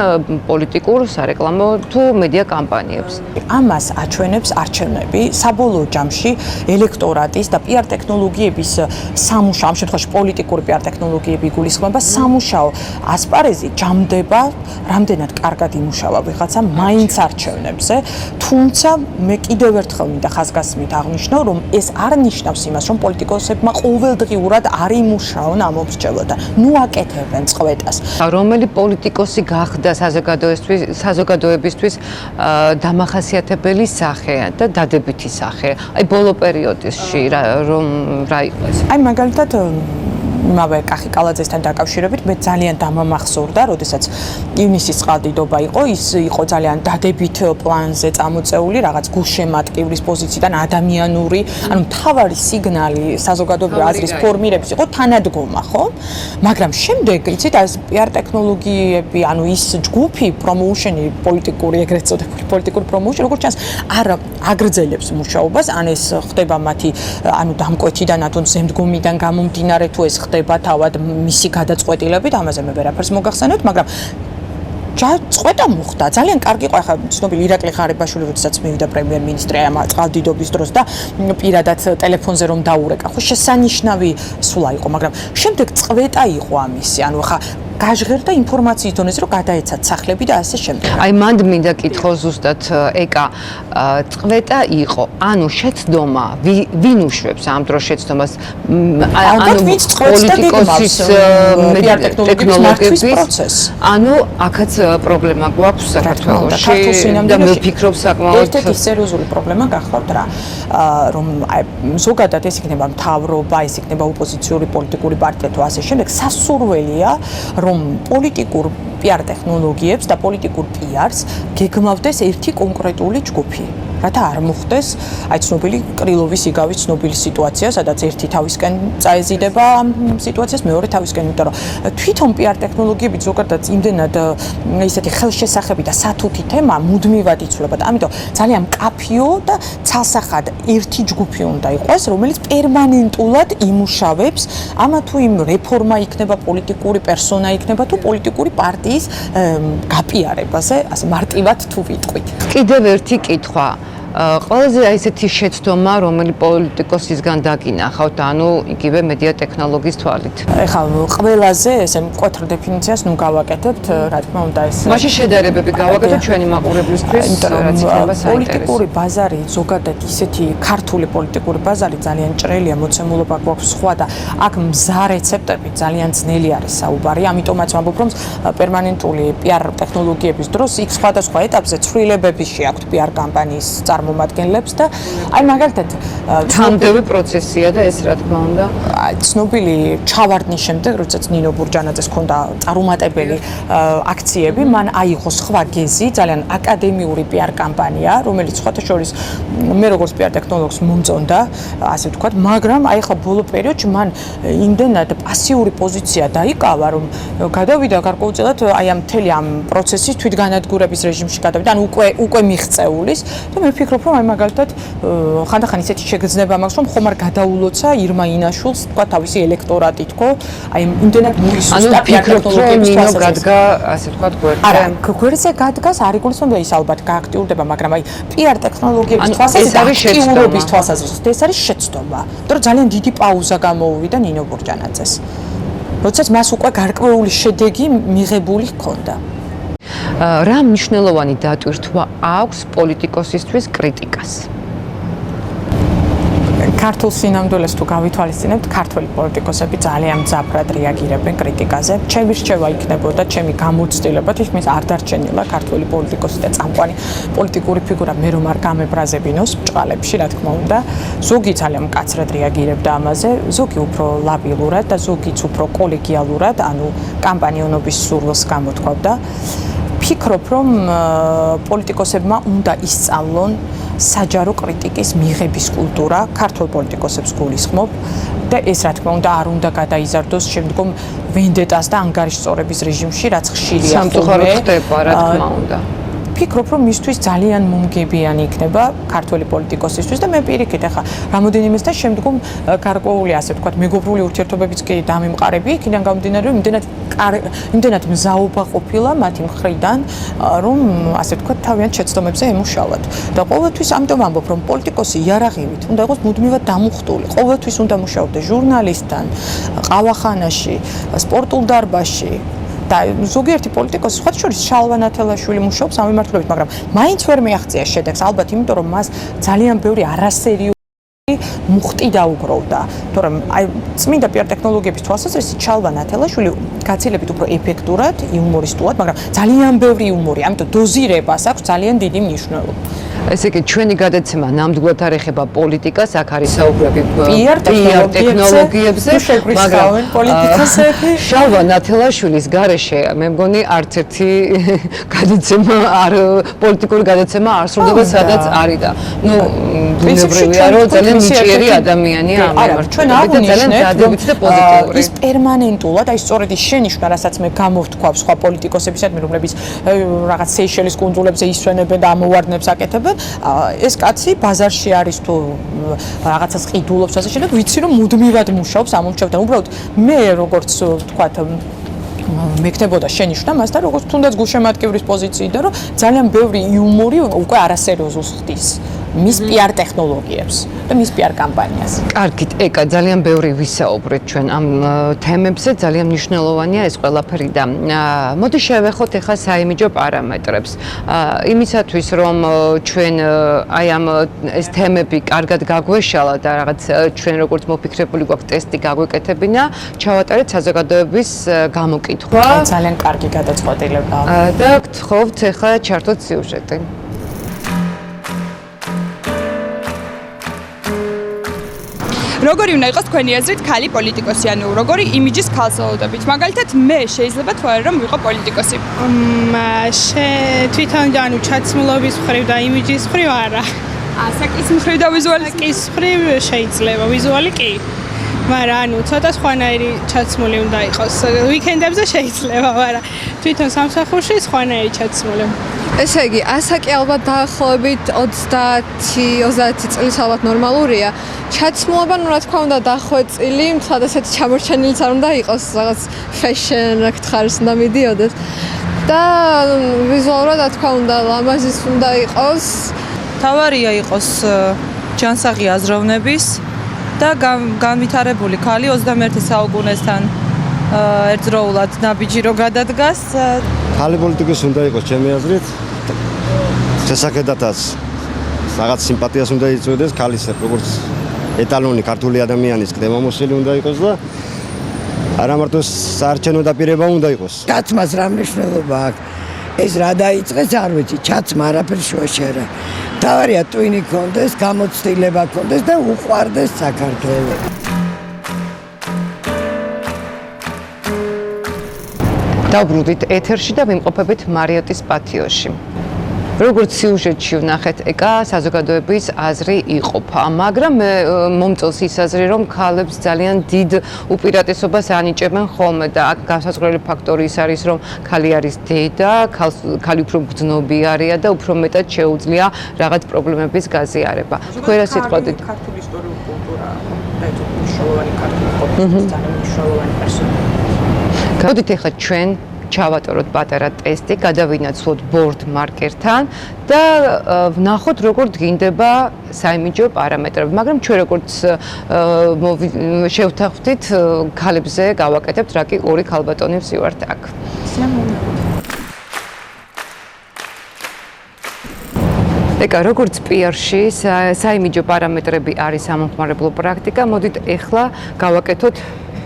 პოლიტიკურ, სარეკლამო თუ მედია კამპანიებს. ამას აჩვენებს არჩევნები, საბოლოო ჯამში ელექტორატის და პიარ ტექნოლოგიების სამუშაო, ამ შემთხვევაში პოლიტიკური პიარ ტექნოლოგიები იგულისხმება, სამუშაო ასპარეზი ჯამდება, რამდენად კარგად იმუშავა ვიღაცა მაინც არჩევნებზე, თუმცა მე კიდევ ერთხელ მინდა ხაზგასმით აღნიშნო, რომ ეს არ ნიშნავს იმას, რომ პოლიტიკოსებმა ყოველდღიურად არ იმუშაონ ამ ობსჯელოდან. ნუ აკეთებენ წყვეტას. რომელი პოლიტიკოსი გახდა საზოგადოებისთვის დამახასიათებელი სახე და დადებითი სახე? აი ბოლო პერიოდში რომ რა იყო ეს? აი მაგალითად იმავე კახი კალაძესთან დაკავშირებით მე ძალიან დამამახსოვრდა, როდესაც ივნისის წყალდიდობა იყო, ის იყო ძალიან დადებით პლანზე წამოწეული, რაღაც გულშემატკივრის პოზიციიდან ადამიანური, ანუ მთავარი სიგნალი საზოგადოებრივი აზრის ფორმირების იყო თანადგომა, ხო? მაგრამ შემდეგ, იცით, ეს პიარ ტექნოლოგიები, ანუ ის ჯგუფი, პრომოუშენი, პოლიტიკური, ეგრეთ წოდებული პოლიტიკური პრომოუშენი, როგორც ჩანს, არ აგრძელებს მუშაობას, ან ეს ხდება მათი, ანუ დამკვეთიდან, თუ ზემდგომიდან გამომდინარე, თუ ეს ხდება თავად მისი გადაწყვეტილებით, ამაზე მე ვერაფერს მოგახსენებთ, მაგრამ წყვეტა მოხდა. ძალიან კარგი იყო ახლა ცნობილი ირაკლი ღარიბაშვილი, როდესაც მივიდა პრემიერ-მინისტრი ამ წყალდიდობის დროს და პირადად ტელეფონზე რომ დაურეკა. ხო შესანიშნავი სულა იყო, მაგრამ შემდეგ წყვეტა იყო ამისი. ანუ ახლა გაჟღერდა ინფორმაციის დონეზე, რომ გადაეცათ სახლები და ასე შემდეგ. აი მანდ მინდა კითხო ზუსტად ეკა წყვეტა იყო, ანუ შეცდომა, ვინ უშვებს ამ დროს შეცდომას? ანუ პოლიტიკოსის პიარ ტექნოლოგიების პროცესს. ანუ აქაც პრობლემა გვაქვს საქართველოში და მე ვფიქრობ საკმაოდ ერთ-ერთი სერიოზული პრობლემა გახლავთ რა, რომ აი ზოგადად ეს იქნება მთავრობა, ეს იქნება ოპოზიციური პოლიტიკური პარტია თუ ასე შემდეგ, სასურველია რომ პოლიტიკურ პიარ ტექნოლოგიებს და პოლიტიკურ პიარს გეგმავდეს ერთი კონკრეტული ჯგუფი. რათა არ მოხდეს აი ცნობილი კრილოვის იგავი ცნობილი სიტუაცია, სადაც ერთი თავისკენ წაეზიდება ამ სიტუაციას, მეორე თავისკენ, იმიტომ რომ თვითონ პიარ ტექნოლოგიები ზოგადად იმდენად ისეთი ხელშესახები და სათუთი თემა მუდმივად იცვლება და ამიტომ ძალიან მკაფიო და ცალსახად ერთი ჯგუფი უნდა იყოს, რომელიც პერმანენტულად იმუშავებს ამა თუ იმ რეფორმა იქნება, პოლიტიკური პერსონა იქნება თუ პოლიტიკური პარტიის გაპიარებაზე, ასე მარტივად თუ ვიტყვით. კიდევ ერთი კითხვა. ყველაზე ესეთი შეცდომა, რომელი პოლიტიკოსისგან დაგინახავთ, ანუ იგივე მედია ტექნოლოგიის თვალით. ეხლა ყველაზე ესე მკვეთრ დეფინიციას ნუ გავაკეთებთ, რა თქმა უნდა ეს მაშინ შედარებები გავაკეთოთ ჩვენი მაყურებლისთვის, რაც იქნება საინტერესო. პოლიტიკური ბაზარი ზოგადად ისეთი ქართული პოლიტიკური ბაზარი ძალიან ჭრელია, მოცემულობა გვაქვს სხვა და აქ მზა რეცეპტები ძალიან ძნელი არის საუბარი, ამიტომაც ვამბობ, რომ პერმანენტული პიარ ტექნოლოგიების დროს იქ სხვადასხვა ეტაპზე ცვლილებები შეაქვთ პიარ კამპანიის წარმომადგენლებს და აი მაგალითად თანმდევი პროცესია და ეს რა თქმა უნდა ცნობილი ჩავარდნის შემდეგ, როდესაც ნინო ბურჯანაძეს ჰქონდა წარუმატებელი აქციები, მან აიღო სხვა გეზი, ძალიან აკადემიური პიარ კამპანია, რომელიც სხვათა შორის მე როგორც პიარ ტექნოლოგს მომწონდა, ასე ვთქვათ, მაგრამ აი ხა ბოლო პერიოდში მან იმდენად პასიური პოზიცია დაიკავა, რომ გადავიდა გარკვეულწილად აი ამ მთელი ამ პროცესის თვითგანადგურების რეჟიმში გადავიდა, ანუ უკვე მიღწეულის და მე ვფიქრობ, რომ აი მაგალითად ხანდახან ისეთი შეგრძნება მაქვს, რომ ხომ არ გადაულოცა ირმა ინაშვილს, თქვა თავისი ელექტორატი თქო, აი იმდენად მუისუსტა პიარ ტექნოლოგიების გადგა, ასე ვთქვათ, გვერდზე. არა, გვერდზე გადგას არ იგულისხმება ის ალბათ გააქტიურდება, მაგრამ აი პიარ ტექნოლოგიების აქტიურობის თვალსაზრისით ეს არის შეცდომა. იმიტომ რომ ძალიან დიდი პაუზა გამოუვიდა ნინო ბურჯანაძეს. როდესაც მას უკვე გარკვეული შედეგი მიღებული ჰქონდა. რა მნიშვნელოვანი დატვირთვა აქვს პოლიტიკოსისთვის კრიტიკას? ქართულ სინამდვილეს თუ გავითვალისწინებთ, ქართველი პოლიტიკოსები ძალიან მძაფრად რეაგირებენ კრიტიკაზე. ჩემი რჩევა იქნებოდა, ჩემი გამოცდილება თითქმის არ დარჩენილა ქართველი პოლიტიკოსი და წამყვანი პოლიტიკური ფიგურა მე რომ არ გამებრაზებინოს ბჭყალებში, რა თქმა უნდა. ზოგი ძალიან მკაცრად რეაგირებდა ამაზე, ზოგი უფრო ლაბილურად და ზოგიც უფრო კოლეგიალურად, ანუ კამპანიონობის სურვილს გამოთქვამდა. ვფიქრობ, რომ პოლიტიკოსებმა უნდა ისწავლონ საჯარო კრიტიკის მიღების კულტურა, ქართულ პოლიტიკოსებს გულისხმობ და ეს რა თქმა უნდა არ უნდა გადაიზარდოს შემდგომ ვენდეტას და ანგარიშწორების რეჟიმში, რაც ხშირია სამწუხაროდ ხდება, რა თქმა უნდა. ვფიქრობ, რომ მისთვის ძალიან მომგებიანი იქნება ქართველი პოლიტიკოსისთვის და მე პირიქით ახლა რამოდენიმესთან შემდგომ გარკვეული ასე ვთქვათ მეგობრული ურთიერთობებიც კი დამემყარები, იქიდან გამომდინარე, რომ იმდენად მზაობა ყოფილა მათი მხრიდან, რომ ასე ვთქვათ თავიანთ შეცდომებზე ემუშავათ. და ყოველთვის ამიტომ ამბობ, რომ პოლიტიკოსი იარაღივით უნდა იყოს მუდმივად დამუხტული, ყოველთვის უნდა მუშაობდეს ჟურნალისტთან, ყავახანაში, სპორტულ დარბაზში. და ზოგიერთი პოლიტიკოსი სხვა შორის შალვა ნათელაშვილი მუშაობს ამ მიმართულებით, მაგრამ მაინც ვერ მიაღწია შედეგს, ალბათ იმიტომ რომ მას ძალიან ბევრი არასერიული მუხტი დაუგროვდა. თორემ აი წმინდა პიარ ტექნოლოგიების თვალსაზრისით შალვა ნათელაშვილი გაცილებით უფრო ეფექტურად, იუმორისტულად, მაგრამ ძალიან ბევრი იუმორი, ამიტომ დოზირებას აქვს ძალიან დიდი მნიშვნელობა. ესე იგი ჩვენი გადაცემა ნამდვილად არ ეხება პოლიტიკას, აქ არის საუბრები პიარ ტექნოლოგიებზე, მაგრამ პოლიტიკოსები შალვა ნათელაშვილის გარეშე მე მგონი არც ერთი გადაცემა არ პოლიტიკური გადაცემა არ სრულდება, სადაც არის და ნუ ბუნებრივია რომ ძალიან ნიჭიერი ადამიანია ამ მიმართულებით. ჩვენ აღვნიშნეთ და პოზიტიური. ის პერმანენტულად, აი სწორედ ის შენიშვნა, რასაც მე გამოვთქვავ სხვა პოლიტიკოსებისადმი, რომლებიც რაღაც სეიშელის კუნძულებზე ისვენებენ და ამოვარდნებს აკეთებენ. ეს კაცი ბაზარში არის თუ რაღაცას ყიდულობს ასე შემდეგ, ვიცი რომ მუდმივად მუშაობს ამ მომჩევთან. უბრალოდ მე როგორც ვთქვათ მექნებოდა შენიშვნა მასთან, როგორც თუნდაც გულშემატკივრის პოზიციიდან, რომ ძალიან ბევრი იუმორი უკვე არასერიოზულს ხდის მის პიარ ტექნოლოგიებს და მის პიარ კამპანიას. კარგით, ეკა, ძალიან ბევრი ვისაუბრეთ ჩვენ ამ თემებზე, ძალიან მნიშვნელოვანია ეს ყველაფერი და მოდი შევეხოთ ახლა საიმიჯო პარამეტრებს. იმისათვის რომ ჩვენ აი ამ ეს თემები კარგად გაგვეშალა და რაღაც ჩვენ როგორც მოფიქრებული გვაქვს ტესტი გაგვეკეთებინა, ჩავატარეთ საზოგადოების გამოკითხვა. ძალიან კარგი გადაწყვეტილება. და გთხოვთ ახლა ჩართოთ სიუჟეტი. როგორი უნდა იყოს თქვენი აზრით ქალი პოლიტიკოსი, ანუ როგორი იმიჯის ქალს ველოდებით? მაგალითად, მე შეიძლება თუ არა რომ ვიყო პოლიტიკოსი. თვითონ ანუ ჩაცმულობის მხრივ და იმიჯის მხრივ არა. საკის მხრივ და ვიზუალის საკის მხრივ შეიძლება, ვიზუალი კი. მაგრამ ანუ ცოტა სხვანაირი ჩაცმული უნდა იყოს. ვიკენდებზე შეიძლება, მაგრამ თვითონ სამსახურში სხვანაირი ჩაცმული. ესე იგი, ასაკი ალბათ დაახლოებით 30 წლის ალბათ ნორმალურია. ჩაცმულობა, რა თქმა უნდა, დახვეწილი, თუმცა ესეთი ჩამორჩენილიც არ უნდა იყოს, რაღაც fashion რა გითხარს უნდა მიდიოდეს. და ვიზუალურად, რა თქმა უნდა, ლამაზიც უნდა იყოს. თავარია იყოს ჯანსაღი აზროვნების და განვითარებული ქალი 21 საუკუნესთან ერთდროულად ნაბიჯი რო გადადგას. ქალი პოლიტიკოსი უნდა იყოს ჩემი აზრით. შესახედათაც რაღაც სიმპათიას უნდა იწვევდეს ქალის როგორც ეტალონი ქართული ადამიანის კდემამოსილი უნდა იყოს და არა მარტო საარჩევნო დაპირება უნდა იყოს. ჩაცმას რა მნიშვნელობა აქვს? ეს რა დაიწყეს არ ვიცი, ჩაცმა არაფერს შუაშერა. თავარია ტვინი კონდეს, გამოცდილება კონდეს და უყვარდეს საქართველო. დავბრუნდით ეთერში და ვიმყოფებით მარიოტის პატიოში. როგორც სიუჟეტში ვნახეთ, ეკა საზოგადოების აზრი იყოფა, მაგრამ მომწონს ის აზრი, რომ ქალებს ძალიან დიდ უპირატესობას ანიჭებენ ხოლმე და აქ განსაზღვრელი ფაქტორი ის არის, რომ ქალი არის დედა, ქალი უფრო გრძნობიარეა და უფრო მეტად შეუძლია რაღაც პრობლემების გაზიარება. თქვენ რა სიტყვით? ქართული ისტორიული კულტურა და ეს მნიშვნელოვანი ქართული პოლიტიკის ძალიან მნიშვნელოვანი პერსონაჟია. მოდით ახლა ჩვენ ჩავატაროთ პატარა ტესტი, გადავინაცვლოთ ბორდ მარკერთან და ვნახოთ როგორ დგინდება საიმიჯო პარამეტრები, მაგრამ ჩვენ როგორც შევთანხმდით ქალებზე გავაკეთებთ, რა კი ორი ქალბატონი ვსივართ აქ. ეკა, როგორც პიარში საიმიჯო პარამეტრები არის სამომხმარებლო პრაქტიკა, მოდით ახლა გავაკეთოთ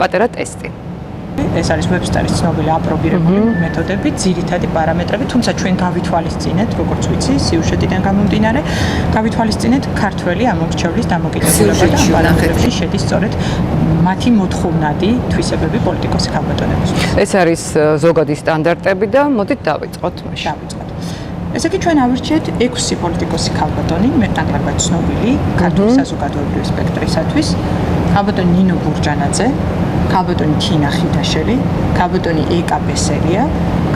პატარა ტესტი. ეს არის ვებსტერის ცნობილი აპრობირებული მეთოდები, ძირითადი პარამეტრები, თუმცა ჩვენ გავითვალისწინეთ, როგორც ვიცი, სიუჟეტიდან გამომდინარე, გავითვალისწინეთ ქართველი ამორჩევლის დამოკიდებულება და პარამეტრებში შედის სწორედ მათი მოთხოვნადი თვისებები პოლიტიკოსი ქალბატონებისთვის. ეს არის ზოგადი სტანდარტები და მოდით დავიწყოთ მაშინ. დავიწყოთ. ესე იგი ჩვენ ავირჩიეთ 6 პოლიტიკოსი ქალბატონი, მეტნაკლებად ცნობილი ქართული საზოგადოებრივი სპექტრისათვის. ქალბატონი ნინო ბურჯანაძე, ქალბატონი თინა ხიდაშელი, ქალბატონი ეკა ბესელია,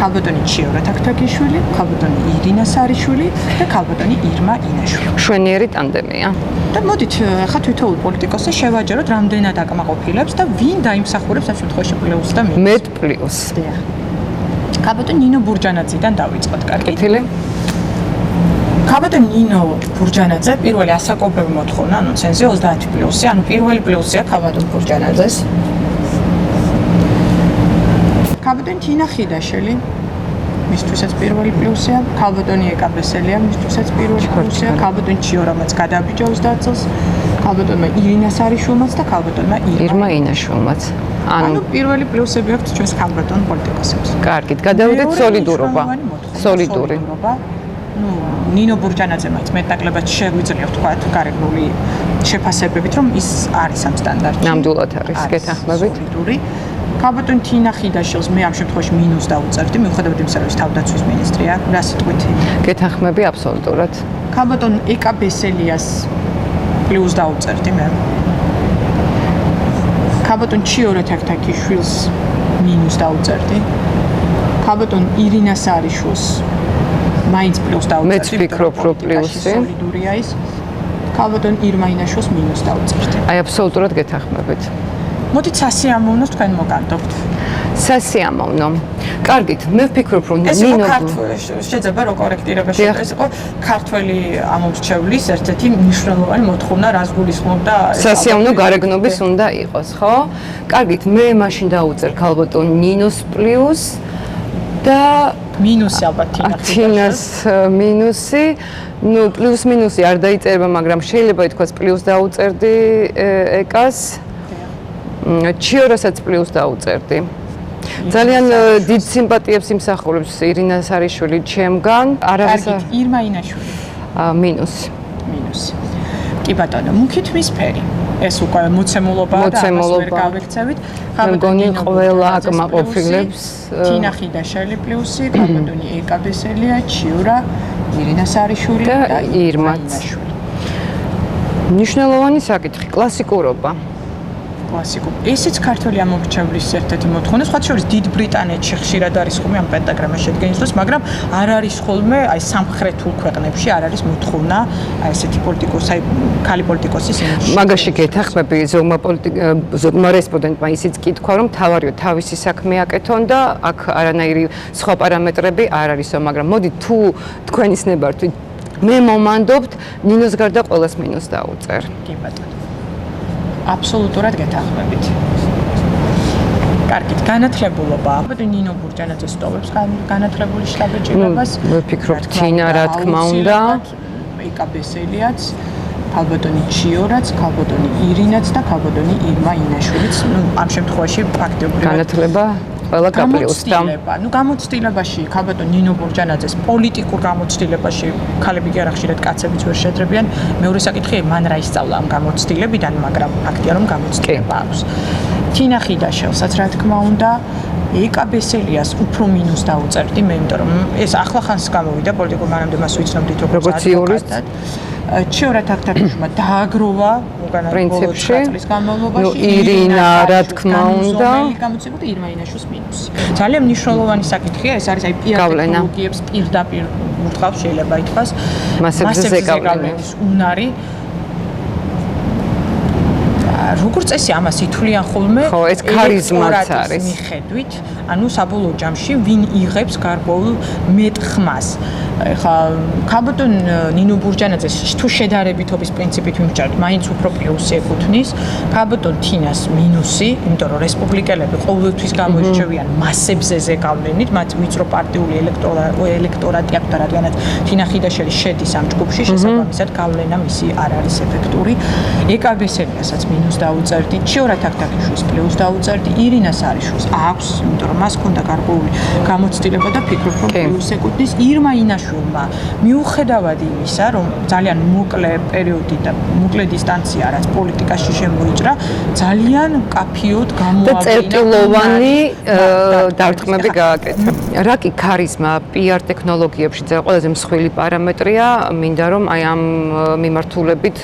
ქალბატონი ჩიორა თაქთაგიშვილი, ქალბატონი ირინა სარიშვილი და ქალბატონი ირმა ინაშვილი. შვენიერი ტანდემია. და მოდით ახლა თითოეულ პოლიტიკოსს შევაჯეროთ რამდენად აკმაყოფილებს და ვინ დაიმსახურებს ამ შემთხვევაში პლუს და მინუს. მეტ პლუს. ქალბატონი ნინო ბურჯანაძიდან დავიწყოთ, კარგი? კეთილი. ქალბატონი ნინო ბურჯანაძე პირველი ასაკობრივი მოთხოვნა, ანუ ცენზი 30 პლუსი, ანუ პირველი პლუსია ქალბატონ ბურჯანაძეს. ქალბატონი თინა ხიდაშელი მისთვისაც პირველი პლუსია, ქალბატონი ეკა ბესელია მისთვისაც პირველი პლუსია, ქალბატონი ჩიორამაც გადაბიჯა 30 წელს, ქალბატონმა ირინა სარიშვილმაც და ქალბატონმა ირმა ინაშვილმაც. ანუ პირველი პლუსები აქვს ჩვენს ქალბატონ პოლიტიკოსებს. კარგით, გადავიდეთ სოლიდურობა. სოლიდური. ნუ ნინო ბურჯანაძე მაინც მეტნაკლებად შეგვიძლია ვთქვა გარეგნული შეფასებებით, რომ ის არის ამ სტანდარტში. ნამდვილად არის, გეთანხმებით. სოლიდური. ქალბატონი თინა ხიდაშელს მე ამ შემთხვევაში მინუს დავუწერდი, მიუხედავად იმისა, რომ ის თავდაცვის მინისტრია, რა სიტყვით. გეთანხმები აბსოლუტურად. ქალბატონ ეკა ბესელიას პლუს დავუწერდი მე. ქალბატონ ჩიორა თაქთაგიშვილს მინუს დავუწერდი. ქალბატონ ირინა სარიშვილს მაინც პლუს დავუწერდი. მეც ვფიქრობ, რომ პლუსი. სოლიდურია ის. ქალბატონ ირმა ინაშვილს მინუს დავუწერდი. აი აბსოლუტურად გეთანხმებით. მოდით სასიამოვნოს თქვენ მოგანდობთ. სასიამოვნო. კარგით, მე ვფიქრობ, რომ ეს იყო ქართველი, შეიძლება რომ კორექტირება შეიძლება ეს იყო ქართველი ამორჩევლის ერთ-ერთი მნიშვნელოვანი მოთხოვნა, რაც გულისხმობდა სასიამოვნო გარეგნობის უნდა იყოს, ხო? კარგით, მე მაშინ დავუწერ ქალბატონ ნინოს პლუს და მინუსი ალბათ თინას მინუსი. ნუ პლუს მინუსი არ დაიწერება, მაგრამ შეიძლება ითქვას პლუს დაუწერდი ეკას. ჩიორასაც პლუს დაუწერდი. ძალიან დიდ სიმპათიებს იმსახურებს ირინა სარიშვილი ჩემგან. არავის ირმა ინაშვილი. მინუსი. მინუსი. კი ბატონო, მუქი თვის ფერი. ეს უკვე მოცემულობაა და ამას ვერ გავიქცევით. მგონი ყველა აკმაყოფილებს. თინა ხიდაშელი პლუსი, ქალბატონი ეკა ბესელია, ჩიურა, ირინა სარიშვილი და ირმაც. მნიშვნელოვანი საკითხი, კლასიკურობა. კლასიკურ. ესეც ქართველი ამორჩევლის ერთ-ერთი მოთხოვნა, სხვა შორის დიდ ბრიტანეთში ხშირად არის ხოლმე ამ პენტაგრამას შედგენის დროს, მაგრამ არ არის ხოლმე აი სამხრეთულ ქვეყნებში არ არის მოთხოვნა აი ესეთი პოლიტიკოსი, აი ქალი პოლიტიკოსის იმიჯი. მაგაში გეთახმები ზოგმა რესპონდენტმა ისიც კითხვა, რომ თავარიო თავისი საქმე აკეთონ და აქ არანაირი სხვა პარამეტრები არ არისო, მაგრამ მოდი თუ თქვენ ისნებართ, მე მომანდობთ ნინოს გარდა ყველას მინუს დაუწერ. კი ბატონო. აბსოლუტურად გეთანხმებით. კარგით, განათლებულობა. ბატონი ნინო ბურჯანაძე სტოვებს განათლებული შტაბეჭირებას. მე ვფიქრობ, თინა რა თქმა უნდა. ეკა ბესელიაც, ქალბატონი ჩიორაც, ქალბატონი ირინაც და ქალბატონი ირმა ინაშვილიც. ნუ ამ შემთხვევაში ფაქტობრივად განათლება ყველა გაპლუსდა. ნუ გამოცდილებაში ქალბატონ ნინო ბურჯანაძეს პოლიტიკურ გამოცდილებაში ქალები კი არა ხშირად კაცებიც ვერ შეძლებიან. მეორე საკითხი მან რა ისწავლა ამ გამოცდილებიდან, მაგრამ ფაქტია რომ გამოცდილება აქვს. თინა ხიდაშელსაც რა თქმა უნდა ეკა ბესელიას უფრო მინუს დავუწერდი მე, იმიტომ რომ ეს ახლა ხანს გამოვიდა პოლიტიკურ მანამდე მას ვიცნობდით როგორც იურისტად. ჩიორა თაქთაგიშვილმა დააგროვა პრინციპში წლის განმავლობაში ირინა რა თქმა უნდა გამოცემოდა ირმა ინაშვილის მინუსი. ძალიან მნიშვნელოვანი საკითხია, ეს არის აი პიარ ტექნოლოგიებს პირდაპირ უთხრავს, შეიძლება ითქვას მასებზე ზეგავლენის უნარი. როგორც წესი ამას ითვლიან ხოლმე ხო, ეს ქარიზმაც არის მიხედვით, ანუ საბოლოო ჯამში ვინ იღებს გარკვეულ მეტხმას. ეხლა ქალბატონ ნინო ბურჯანაძეს თუ შედარებითობის პრინციპით ვიმსჯერთ, მაინც უფრო პლუსი ეკუთვნის, ქალბატონ თინას მინუსი, იმიტომ რომ რესპუბლიკელები ყოველთვის გამოირჩევიან მასებზე ზეგავლენით, მათ ვიწრო პარტიული ელექტორატი აქვს და რადგანაც თინა ხიდაშელი შედის ამ ჯგუფში, შესაბამისად გავლენა მისი არ არის ეფექტური. ეკა ბესელიასაც მინუს დაუწერდი, ჩიორა თაქთაქიშვილს პლუს დაუწერდი, ირინას არიშვილს აქვს, იმიტომ რომ მას ჰქონდა გარკვეული გამოცდილება და ფიქრობ რომ პლუს ეკუთვნის ირმა ინაშვილმა. მიუხედავად იმისა, რომ ძალიან მოკლე პერიოდი და მოკლე დისტანცია რაც პოლიტიკაში შემოიჭრა, ძალიან მკაფიოდ გამოავლინა და წერტილოვანი დარტყმები გააკეთა. რა კი ქარიზმა PR ტექნოლოგიებში და ყველაზე მსხვილი პარამეტრია, მინდა რომ აი ამ მიმართულებით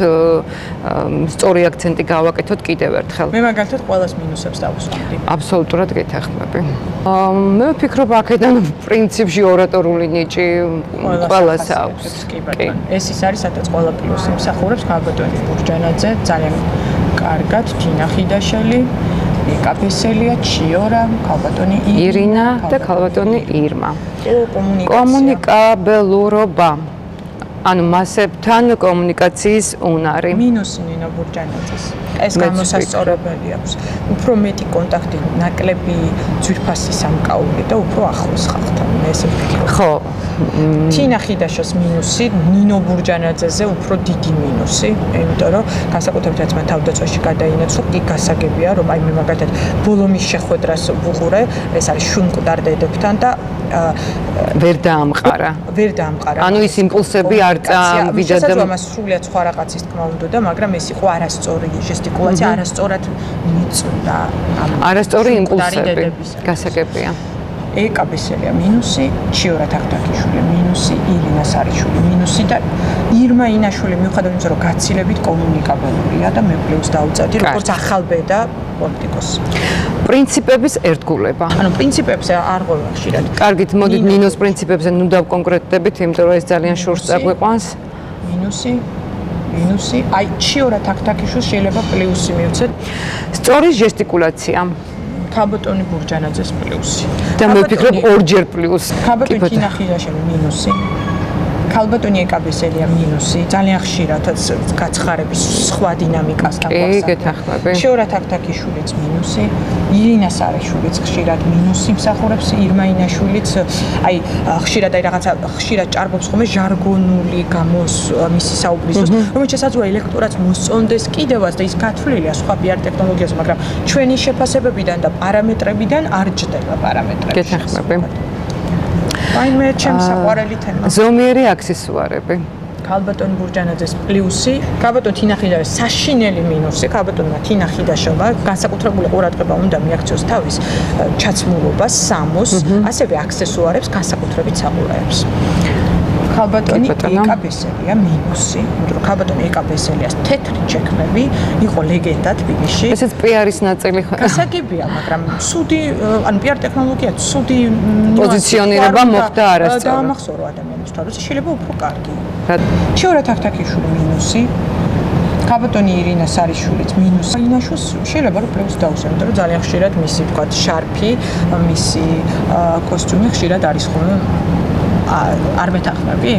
სწორი აქცენტი გავაკეთოთ კიდევ ერთხელ. მე მაგალითად ყველას მინუსებს დავუსვამდი. აბსოლუტურად გეთანხმები. მე ვფიქრობ აქედან პრინციპში ორატორული ნიჭი ყველას აქვს. კი ბატონო. ეს ის არის, სადაც ყველა პლუსი მსახურებს ქალბატონი ბურჯანაძე, ძალიან კარგად თინა ხიდაშელი, ეკაბესელია, ჩიორა, ქალბატონი ირინა და ქალბატონი ირმა. კომუნიკაცია. კომუნიკაბელურობა. ანუ მასებთან კომუნიკაციის უნარი. მინუსი ნინო ბურჯანაძეს. ეს გამოსასწორებელი აქვს. უფრო მეტი კონტაქტი, ნაკლები ძვირფასი სამკაული და უფრო ახლოს ხალხთან. მე ესე ვფიქრობ. ხო. თინა ხიდაშოს მინუსი, ნინო ბურჯანაძეზე უფრო დიდი მინუსი, იმიტომ რომ განსაკუთრებით რაც მან თავდაცვაში გადაინაცვლა, კი გასაგებია, რომ აი მე მაგალითად ბოლომის შეხვედრას ვუყურე, ეს არის შუნკვდარ დედებთან და ვერ დაამყარა. ვერ დაამყარა. ანუ ის იმპულსები არ წამვიდა და ამას სრულიად სხვა რაღაცის თქმა უნდა, მაგრამ ეს იყო არასწორი ჟესტიკულაცია, არასწორად მიწვდა. არასწორი იმპულსები. გასაგებია. ეკაბესელია მინუსი, ჩიორა თაქთაქიშვილი მინუსი, ირინა სარიშვილი მინუსი და ირმა ინაშვილი მიუხედავად იმისა, რომ გაცილებით კომუნიკაბელურია და მე პლუს დაუწერდი, როგორც ახალბედა პოლიტიკოსი. პრინციპების ერთგულება. ანუ პრინციპებზე არ ღვევა ხშირად. კარგით, მოდით მინუს პრინციპებზე ნუ დავკონკრეტდებით, იმიტომ რომ ეს ძალიან შორს წაგვიყვანს. მინუსი, აი ჩიორა თაქთაქიშვილს შეიძლება პლუსი მივცეთ. სწორი ჟესტიკულაცია. ქალბატონი ბურჯანაძეს პლუსი. და მე ვფიქრობ ორჯერ პლუს. ქალბატონი თინა ხიდაშელი მინუსი. ქალბატონი ეკაბესელია მინუსი, ძალიან ხშირადაც გაცხარების სხვა დინამიკასთან კი, გეთანხმები. ჩიორა თაქთაქიშვილიც მინუსი, ირინა სარიშვილიც ხშირად მინუსი მსახურებს, ირმა ინაშვილიც აი ხშირად აი რაღაცა ხშირად ჭარბობს ხოლმე ჟარგონული გამოს მისი საუბრისთვის, რომელიც შესაძლოა ელექტორატს მოსწონდეს კიდევაც და ის გათვლილია სხვა PR ტექნოლოგიაზე, მაგრამ ჩვენი შეფასებებიდან და პარამეტრებიდან არ ჯდება პარამეტრები. გეთანხმები. აი მე ჩემს საყვარელი თემა. ზომიერი აქსესუარები. ქალბატონი ბურჯანაძეს პლუსი, ქალბატონი თინა ხიდაშოს საშინელი მინუსი, ქალბატონმა თინა ხიდაშობა განსაკუთრებული ყურადღება უნდა მიაქციოს თავის ჩაცმულობას, სამოს, ასევე აქსესუარებს, განსაკუთრებით საყურაებს. ქალბატონი ეკაბესელია მინუსი, იმიტომ რომ ქალბატონი ეკაბესელიას თეთრი ჩექმები იყო ლეგენდა თბილისში. ესეც PR-ის ნაწილი ხო? გასაგებია, მაგრამ ცუდი, ანუ PR ტექნოლოგია ცუდი პოზიციონირება მოხდა არასწორად. დაამახსოვრო ადამიანის თავზე, შეიძლება უფრო კარგი. ჩიორა თაქთაქიშვილი მინუსი. ქალბატონი ირინა სარიშვილიც მინუსი. ინაშვილს შეიძლება რომ პლუს დაუსვამთ, იმიტომ რომ ძალიან ხშირად მისი თქვა შარფი, მისი კოსტიუმი ხშირად არის ხოლმე არ მეთანხმები?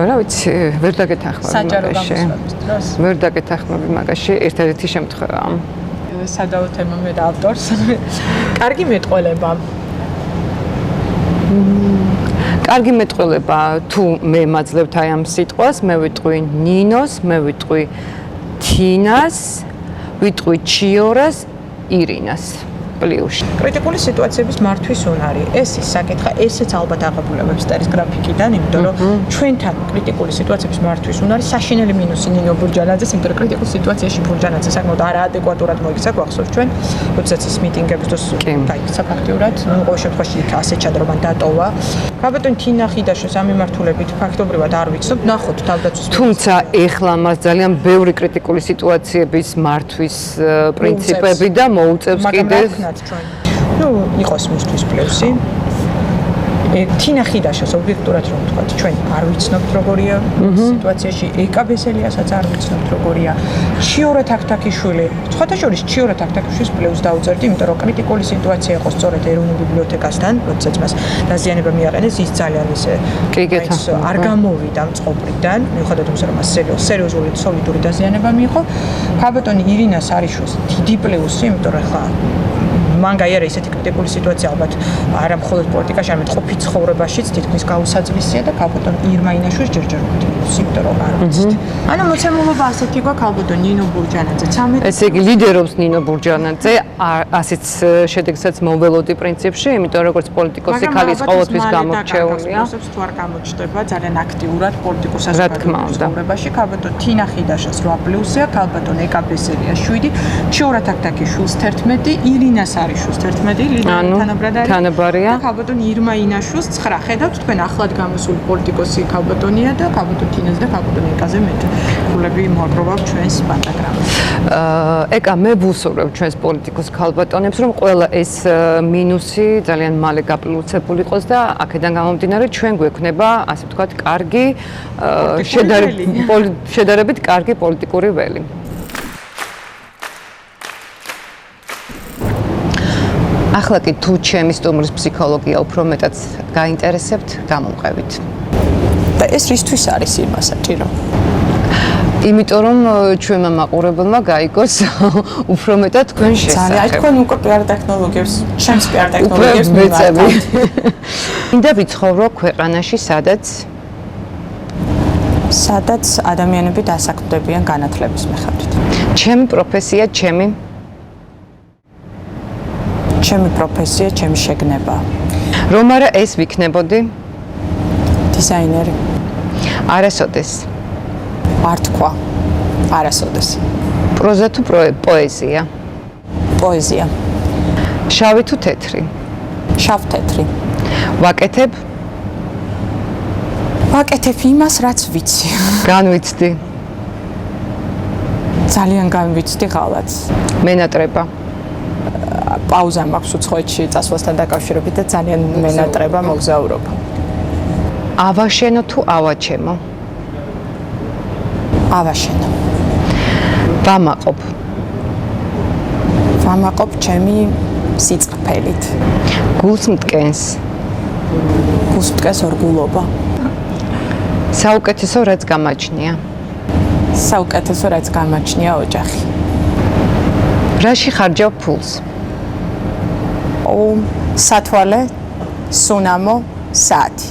რა ვიცი, ვერ დაგეთანხმები. საჯარო გამოსვლის დროს. ვერ დაგეთანხმები მაგაში, ერთადერთი შემთხვევაა. სადავო თემა მე და ავტორს. კარგი მეტყველება. კარგი მეტყველება, თუ მე მაძლევთ აი ამ სიტყვას, მე ვიტყვი ნინოს, მე ვიტყვი თინას, ვიტყვი ჩიორას, ირინას. პლუსში. კრიტიკული სიტუაციების მართვის უნარი. ეს ის საკითხა, ესეც ალბათ აღებულებს სტერის გრაფიკიდან, იმიტომ რომ ჩვენთან კრიტიკული სიტუაციების მართვის უნარი საშინელი მინუსი ნინო ბურჯანაძეს, იმიტომ რომ კრიტიკულ სიტუაციაში ბურჯანაძე საკმაოდ არაადეკვატურად მოიქცა, გვახსოვს ჩვენ, როდესაც ის მიტინგების დროს გაიქცა ფაქტიურად, ნუ ყოველ შემთხვევაში იქ ასე ჩადრა, მან დატოვა. ქალბატონი თინა ხიდაშოს ამ მიმართულებით ფაქტობრივად არ ვიცნობ, ნახოთ თავდაცვის. თუმცა ეხლა მას ძალიან ბევრი კრიტიკული სიტუაციების მართვის პრინციპები და მოუწევს კიდევ ნუ იყოს მისთვის პლუსი. თინა ხიდაშოს ობიექტურად რომ ვთქვათ, ჩვენ არ ვიცნობთ როგორია სიტუაციაში, ეკაბესელიასაც არ ვიცნობთ როგორია. ჩიორა თაქთაქიშვილი, სხვათა შორის ჩიორა თაქთაქიშვილის პლუს დაუწერდი, იმიტომ რომ კრიტიკული სიტუაცია იყო სწორედ ეროვნულ ბიბლიოთეკასთან, როდესაც მას დაზიანება მიაყენეს, ის ძალიან ისე არ გამოვიდა მწყობრიდან, მიუხედავად იმისა, რომ მას სერიოზული სოლიდური დაზიანება მიიღო. ქალბატონი ირინა სარიშვილს დიდი პლუსი, იმიტომ რომ ხა მან გაიარა ისეთი კრიტიკული სიტუაცია ალბათ არა მხოლოდ პოლიტიკაში, არამედ ყოფით ცხოვრებაშიც თითქმის გაუსაძლისია და ქალბატონ ირმა ინაშვილს ჯერჯერობით იმიტომ რომ არ ვიცით. ანუ მოცემულობა ასეთი გვაქვს ქალბატონ ნინო ბურჯანაძე 13. ესე იგი ლიდერობს ნინო ბურჯანაძე, ასეც შედეგსაც მოველოდი პრინციპში, იმიტომ როგორც პოლიტიკოსი ქალის ყოველთვის გამორჩეულია. თუ არ გამოჩნდება ძალიან აქტიურად პოლიტიკურ საზოგადოებაში, ქალბატონ თინა ხიდაშას 8+-ია, ქალბატონ ეკაბესელია 7, ჩიორა თაქთაქიშვილს 11, ირინა სარიშვილს 11, ლიდერი თანაბრადარია და ქალბატონ ირმა ინაშვილს 9. ხედავთ თქვენ ახლად გამოსული პოლიტიკოსი ქალბატონია და ქალბატონ თინას და ქალბატონ ეკაზე მეტ გულები მოაგროვავთ ჩვენს პანტაგრამს. ეკა მე ვუსურვებ ჩვენს პოლიტიკოს ქალბატონებს, რომ ყველა ეს მინუსი ძალიან მალე გაპლუსებული იყოს და აქედან გამომდინარე ჩვენ გვექნება, ასე ვთქვათ, კარგი შედარებით კარგი პოლიტიკური ველი. ახლა კი თუ ჩემი სტუმრის ფსიქოლოგია უფრო მეტად გაინტერესებთ, გამომყევით. და ეს რისთვის არის ირმა საჭირო? იმიტომ რომ ჩვენმა მაყურებელმა გაიგოს უფრო მეტად თქვენ შესახებ. ძალიან, აი თქვენ უკვე პიარ ტექნოლოგიებს, ჩემს პიარ ტექნოლოგიებს მეწევი. მინდა ვიცხოვრო ქვეყანაში, სადაც ადამიანები დასაქმდებიან განათლების მიხედვით. ჩემი პროფესია, ჩემი პროფესია, ჩემი შეგნება. რომ არა ეს ვიქნებოდი დიზაინერი. არასოდეს. არ თქვა. არასოდეს. პროზა თუ პოეზია? პოეზია. შავი თუ თეთრი? შავ-თეთრი. ვაკეთებ იმას, რაც ვიცი. განვიცდი. ძალიან განვიცდი ღალატს. მენატრება. პაუზა მაქვს უცხოეთში წასვლასთან დაკავშირებით და ძალიან მენატრება მოგზაურობა. ავაშენო თუ ავაჩემო? ავაშენო. ვამაყობ ჩემი სიწყფელით. გულს მტკენს. გულს მტკენს ორგულობა. საუკეთესო რაც გამაჩნია? საუკეთესო რაც გამაჩნია ოჯახი. რაში ხარჯავ ფულს? სათვალე, სუნამო, საათი.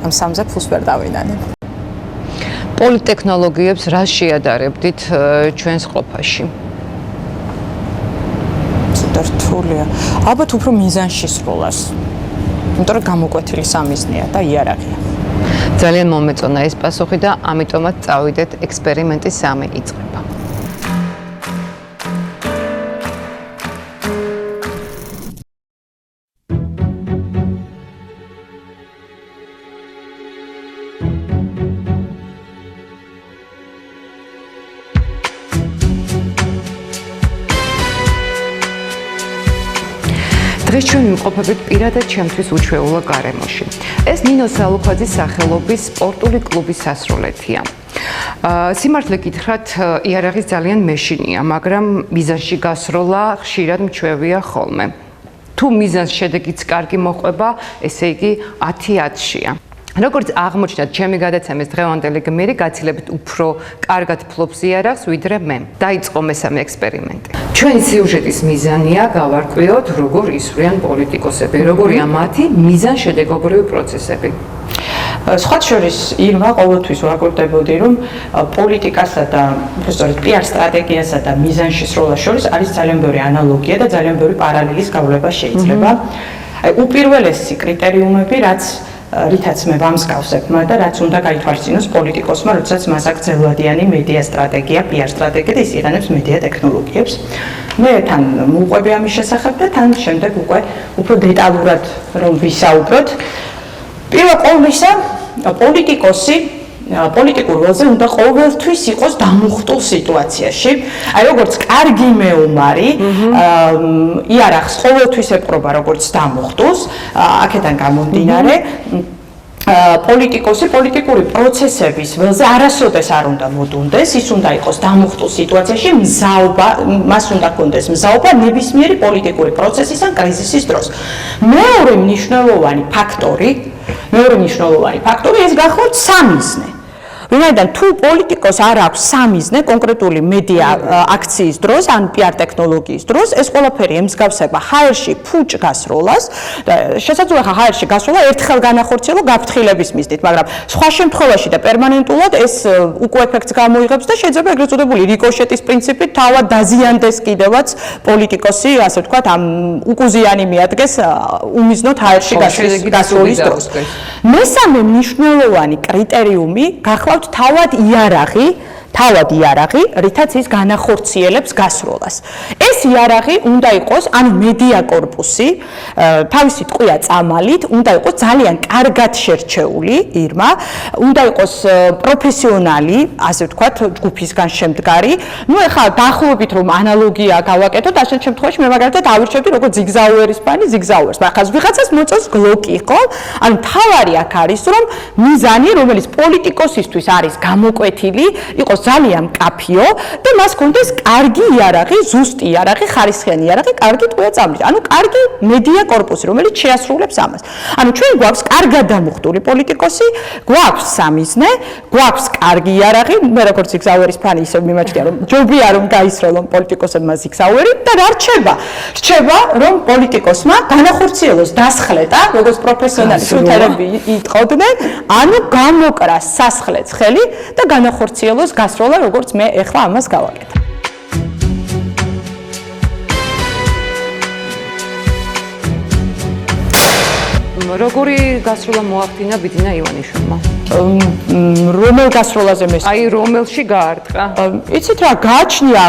ამ სამზე ფულს ვერ დავინანებ. პოლიტექნოლოგიებს რა შეადარებდით ჩვენს ყოფაში? ცოტა რთულია. ალბათ უფრო მიზანში სროლას. იმიტომ რომ გამოკვეთილი სამიზნეა და იარაღია. ძალიან მომეწონა ეს პასუხი და ამიტომაც წავიდეთ ექსპერიმენტი 3 იწყება. დღეს ჩვენ ვიმყოფებით პირადად ჩემთვის უჩვეულო გარემოში. ეს ნინო სალუქვაძის სახელობის სპორტული კლუბის სასროლეთია. სიმართლე გითხრათ, იარაღის ძალიან მეშინია, მაგრამ მიზანში გასროლა ხშირად მჩვევია ხოლმე. თუ მიზანს შედეგიც კარგი მოყვება, ესე იგი 10-10-შია. როგორც აღმოჩნდა ჩემი გადაცემის დღევანდელი გმირი გაცილებით უფრო კარგად ფლობს იარაღს ვიდრე მე. დაიწყო მესამე ექსპერიმენტი. ჩვენი სიუჟეტის მიზანია გავარკვიოთ, როგორ ისვრიან პოლიტიკოსები, როგორია მათი მიზანშედეგობრივი პროცესები. სხვა შორის ირმა ყოველთვის ვაკურდებოდი, რომ პოლიტიკასა და უბრალოდ პიარ სტრატეგიასა და მიზანშესროლას შორის არის ძალიან ბევრი ანალოგია და ძალიან ბევრი პარალელის გავლება შეიძლება. აი უპირველესი კრიტერიუმები, რითაც მე ვამსკავსებ და რაც უნდა გაითვალისწინოს პოლიტიკოსმა, როდესაც მას აქვს ძელვადიანი მედია სტრატეგია, პიარ სტრატეგია და ის იღენებს მედია ტექნოლოგიებს. მე თან მოვყვები ამის შესახებ და თან შემდეგ უკვე უფრო დეტალურად რომ ვისაუბროთ. პირველ ყოვლისა, პოლიტიკოსი პოლიტიკურ ველზე უნდა ყოველთვის იყოს დამუხტულ სიტუაციაში. აი როგორც კარგი მეომარი, იარაღს ყოველთვის ეპყრობა როგორც დამუხტულს, აქედან გამომდინარე, პოლიტიკოსი პოლიტიკური პროცესების ველზე არასოდეს არ უნდა მოდუნდეს, ის უნდა იყოს დამუხტულ სიტუაციაში, მას უნდა ჰქონდეს მზაობა ნებისმიერი პოლიტიკური პროცესის ან კრიზისის დროს. მეორე მნიშვნელოვანი ფაქტორი ეს გახლავთ სამიზნე. ვინაიდან თუ პოლიტიკოს არ აქვს სამიზნე კონკრეტული მედია აქციის დროს ან PR ტექნოლოგიის დროს, ეს ყველაფერი ემსგავსება ჰაერში ფუჭ გასროლას და შესაძლოა ჰაერში გასროლა ერთხელ განახორციელო გაფრთხილების მიზნით, მაგრამ სხვა შემთხვევაში და პერმანენტულად ეს უკვე ეფექტს გამოიღებს და შეიძლება ეგრეთ წოდებული რიკოშეტის პრინციპით თავად დაზიანდეს კიდევაც პოლიტიკოსი, ასე ვთქვათ, ამ უკუზიანი მიადგეს უმიზნოდ ჰაერში გასროლის დროს. მესამე მნიშვნელოვანი კრიტერიუმი გახლავთ თავად იარაღი, რითაც ის განახორციელებს გასროლას. ეს იარაღი უნდა იყოს, ანუ მედია კორპუსი, თავისი ტყვია წამალით, უნდა იყოს ძალიან კარგად შერჩეული ირმა, უნდა იყოს პროფესიონალი, ასე ვთქვათ, ჯგუფისგან შემდგარი. ნუ ეხლა დაახლოებით რომ ანალოგია გავაკეთოთ, ასეთ შემთხვევაში მე მაგალითად ავირჩევდი როგორც ზიგზაუერის ფანი ზიგზაუერს. მაგრამ ვიღაცას მოწონს გლოკი, ხო? ანუ თავარი აქ არის, რომ მიზანი, რომელიც პოლიტიკოსისთვის არის გამოკვეთილი, იყოს ძალიან კაფიო და მას კონდეს კარგი იარაღი, ზუსტი იარაღი, ხარისხიანი იარაღი, კარგი ტყვია წამლით. ანუ კარგი მედია კორპუსი, რომელიც შეასრულებს ამას. ანუ ჩვენ გვაქვს კარგად დამუხტული პოლიტიკოსი, გვაქვს სამიზნე, გვაქვს კარგი იარაღი, მე როგორც ზიგზაუერის ფანი ისევ მიმაჩნია, რომ ჯობია რომ გაისროლონ პოლიტიკოსებმა ზიგზაუერი და რა რჩება? რჩება, რომ პოლიტიკოსმა განახორციელოს დასხლეტა, როგორც პროფესიონალი შუთერები იტყოდნენ, ანუ გამოკრას სასხლეც ხელი და განახორციელოს გასროლა, როგორც მე ეხლა ამას გავაკეთე. როგორი გასროლა მოახდინა ბიძინა ივანიშვილმა? რომელ გასროლაზე მე? აი რომელში გაარტყა? იცით რა, გააჩნია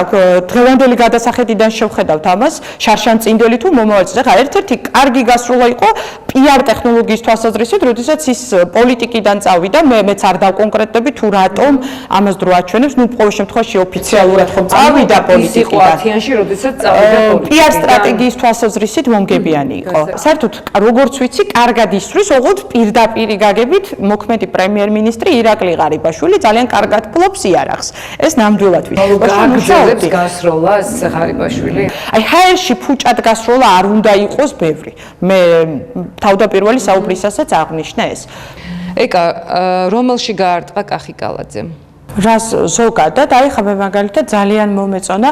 დღევანდელი გადასახედიდან შევხედავთ ამას, შარშანწინდელი თუ მომავალწილზე. ხა ერთ-ერთი კარგი გასროლა იყო PR ტექნოლოგიის თვალსაზრისით, როდესაც ის პოლიტიკიდან წავიდა, მეც არ დავკონკრეტები თუ რატომ ამას დრო აჩვენებს, ნუ ყოველ შემთხვევაში ოფიციალურად ხომ წავიდა პოლიტიკიდან. ათიანში, როდესაც წავიდა პოლიტიკიდან. PR სტრატეგიის თვალსაზრისით მომგებიანი იყო. საერთოდ როგორც ვიცი, კარგად ისვრის, ოღონდ პირდაპირ გაგებით მოქმედი პრემიერ-მინისტრი ირაკლი ღარიბაშვილი ძალიან კარგად ფლობს იარაღს. ეს ნამდვილად ვიცი. გააგრძელებს გასროლას ღარიბაშვილი? აი ჰაერში ფუჭად გასროლა არ უნდა იყოს ბევრი. მე თავდაპირველი საუბრისასაც აღნიშნე ეს. ეკა, რომელში გაარტყა კახიკალაძე? რას ზოგადად, აი ხა მე მაგალითად ძალიან მომეწონა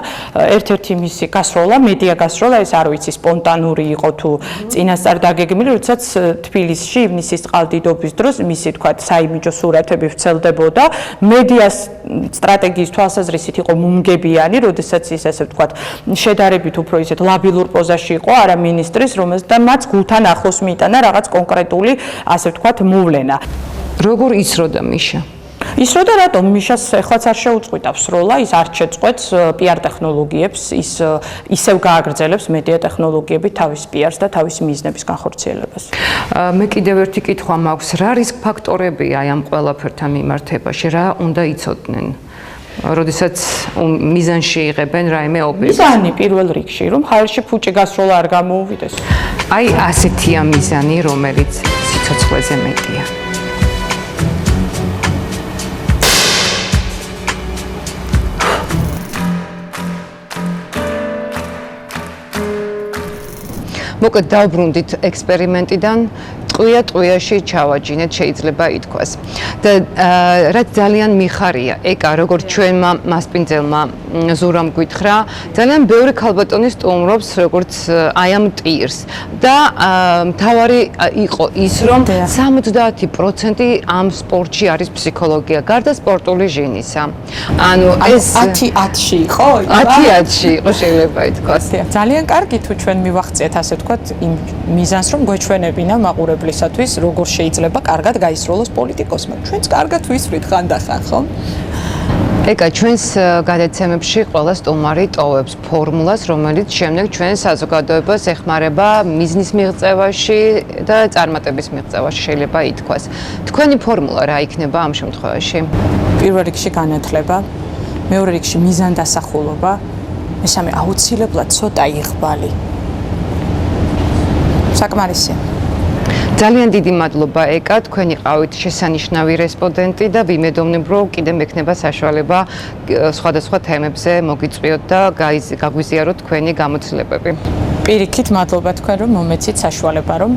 ერთ-ერთი მისი გასროლა, მედია გასროლა, ეს არ ვიცი სპონტანური იყო თუ წინასწარ დაგეგმილი, როდესაც თბილისში ივნისის წყალდიდობის დროს მისი თქვათ საიმიჯო სურათები ვრცელდებოდა, მედია სტრატეგიის თვალსაზრისით იყო მომგებიანი, როდესაც ის ასე ვთქვათ შედარებით უფრო ისეთ ლაბილურ პოზაში იყო არა მინისტრის, რომელსაც გულთან ახლოს მიიტანა რაღაც კონკრეტული ასე ვთქვათ მოვლენა. როგორ ისროდა მიშა? ისროდა რატომ მიშას ეხლაც არ შეუწყვიტავს როლა, ის არ შეწყვეტს PR ტექნოლოგიებს, ის ისევ გააგრძელებს მედია ტექნოლოგიებით თავის PR-ს და თავის მიზნების განხორციელებას. მე კიდევ ერთი კითხვა მაქვს, რა რისკ ფაქტორებია ამ ყველაფერთან მიმართებაში, რა უნდა იცოდნენ? როდესაც მიზანში იღებენ რაიმე ობიექტს. მიზანი პირველ რიგში, რომ ჰაერში ფუჭი გასროლა არ გამოუვიდეს. აი ასეთია მიზანი, რომელიც სიცოცხლეზე მეტია. მოკლედ დავბრუნდით ექსპერიმენტიდან, ტყვია-ტყვიაში ჩავაჯინეთ, შეიძლება ითქვას. და რაც ძალიან მიხარია, ეკა, როგორც ჩვენმა მასპინძელმა ზურამ გითხრა, ძალიან ბევრი ქალბატონი სტუმრობს, როგორც აი ამ ტირს. და მთავარი იყო ის, რომ 70% ამ სპორტში არის ფსიქოლოგია, გარდა სპორტული ჟინისა. ანუ ეს 10-10-ში იყო? 10-10-ში იყო, შეიძლება ითქვას. ძალიან კარგი თუ ჩვენ მივახციეთ ასე ვთქვათ იმ მიზანს, რომ გვეჩვენებინა მაყურებლისათვის, როგორ შეიძლება კარგად გაისროლოს პოლიტიკოსმა. ჩვენც კარგად ვისვრით ხანდახან, ხო? ეკა, ჩვენს გადაცემებში ყველა სტუმარი ტოვებს ფორმულას, რომელიც შემდეგ ჩვენ საზოგადოებას ეხმარება მიზნის მიღწევაში და წარმატების მიღწევაში, შეიძლება ითქვას. თქვენი ფორმულა რა იქნება ამ შემთხვევაში? პირველ რიგში განათლება, მეორე რიგში მიზანდასახულობა, მესამე აუცილებლად ცოტა იღბალი. საკმარისია. ძალიან დიდი მადლობა ეკა, თქვენ იყავით შესანიშნავი რესპონდენტი და ვიმედოვნებ, რომ კიდევ მექნება საშუალება სხვადასხვა თემებზე მოგიწვიოთ და გაგვიზიაროთ თქვენი გამოცდილებები. პირიქით მადლობა თქვენ, რომ მომეცით საშუალება, რომ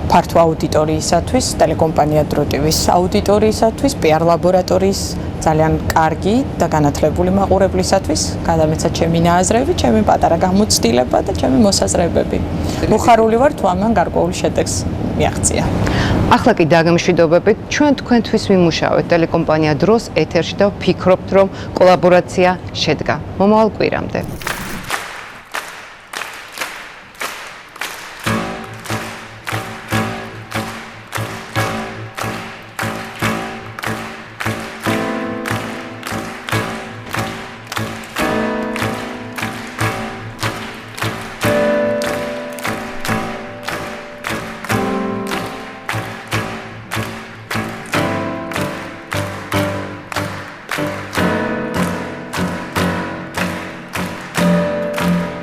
ფართო აუდიტორიისათვის, ტელეკომპანია დრო TV-ის აუდიტორიისათვის, PR ლაბორატორიის ძალიან კარგი და განათლებული მაყურებლისათვის გადამეცა ჩემი ნააზრევი, ჩემი პატარა გამოცდილება და ჩემი მოსაზრებები. მოხარული ვარ თუ ამან გარკვეული შედეგს მიაღწია. ახლა კი დაგემშვიდობებით, ჩვენ თქვენთვის ვიმუშავეთ ტელეკომპანია დროს ეთერში და ვფიქრობთ, რომ კოლაბორაცია შედგა. მომავალ კვირამდე.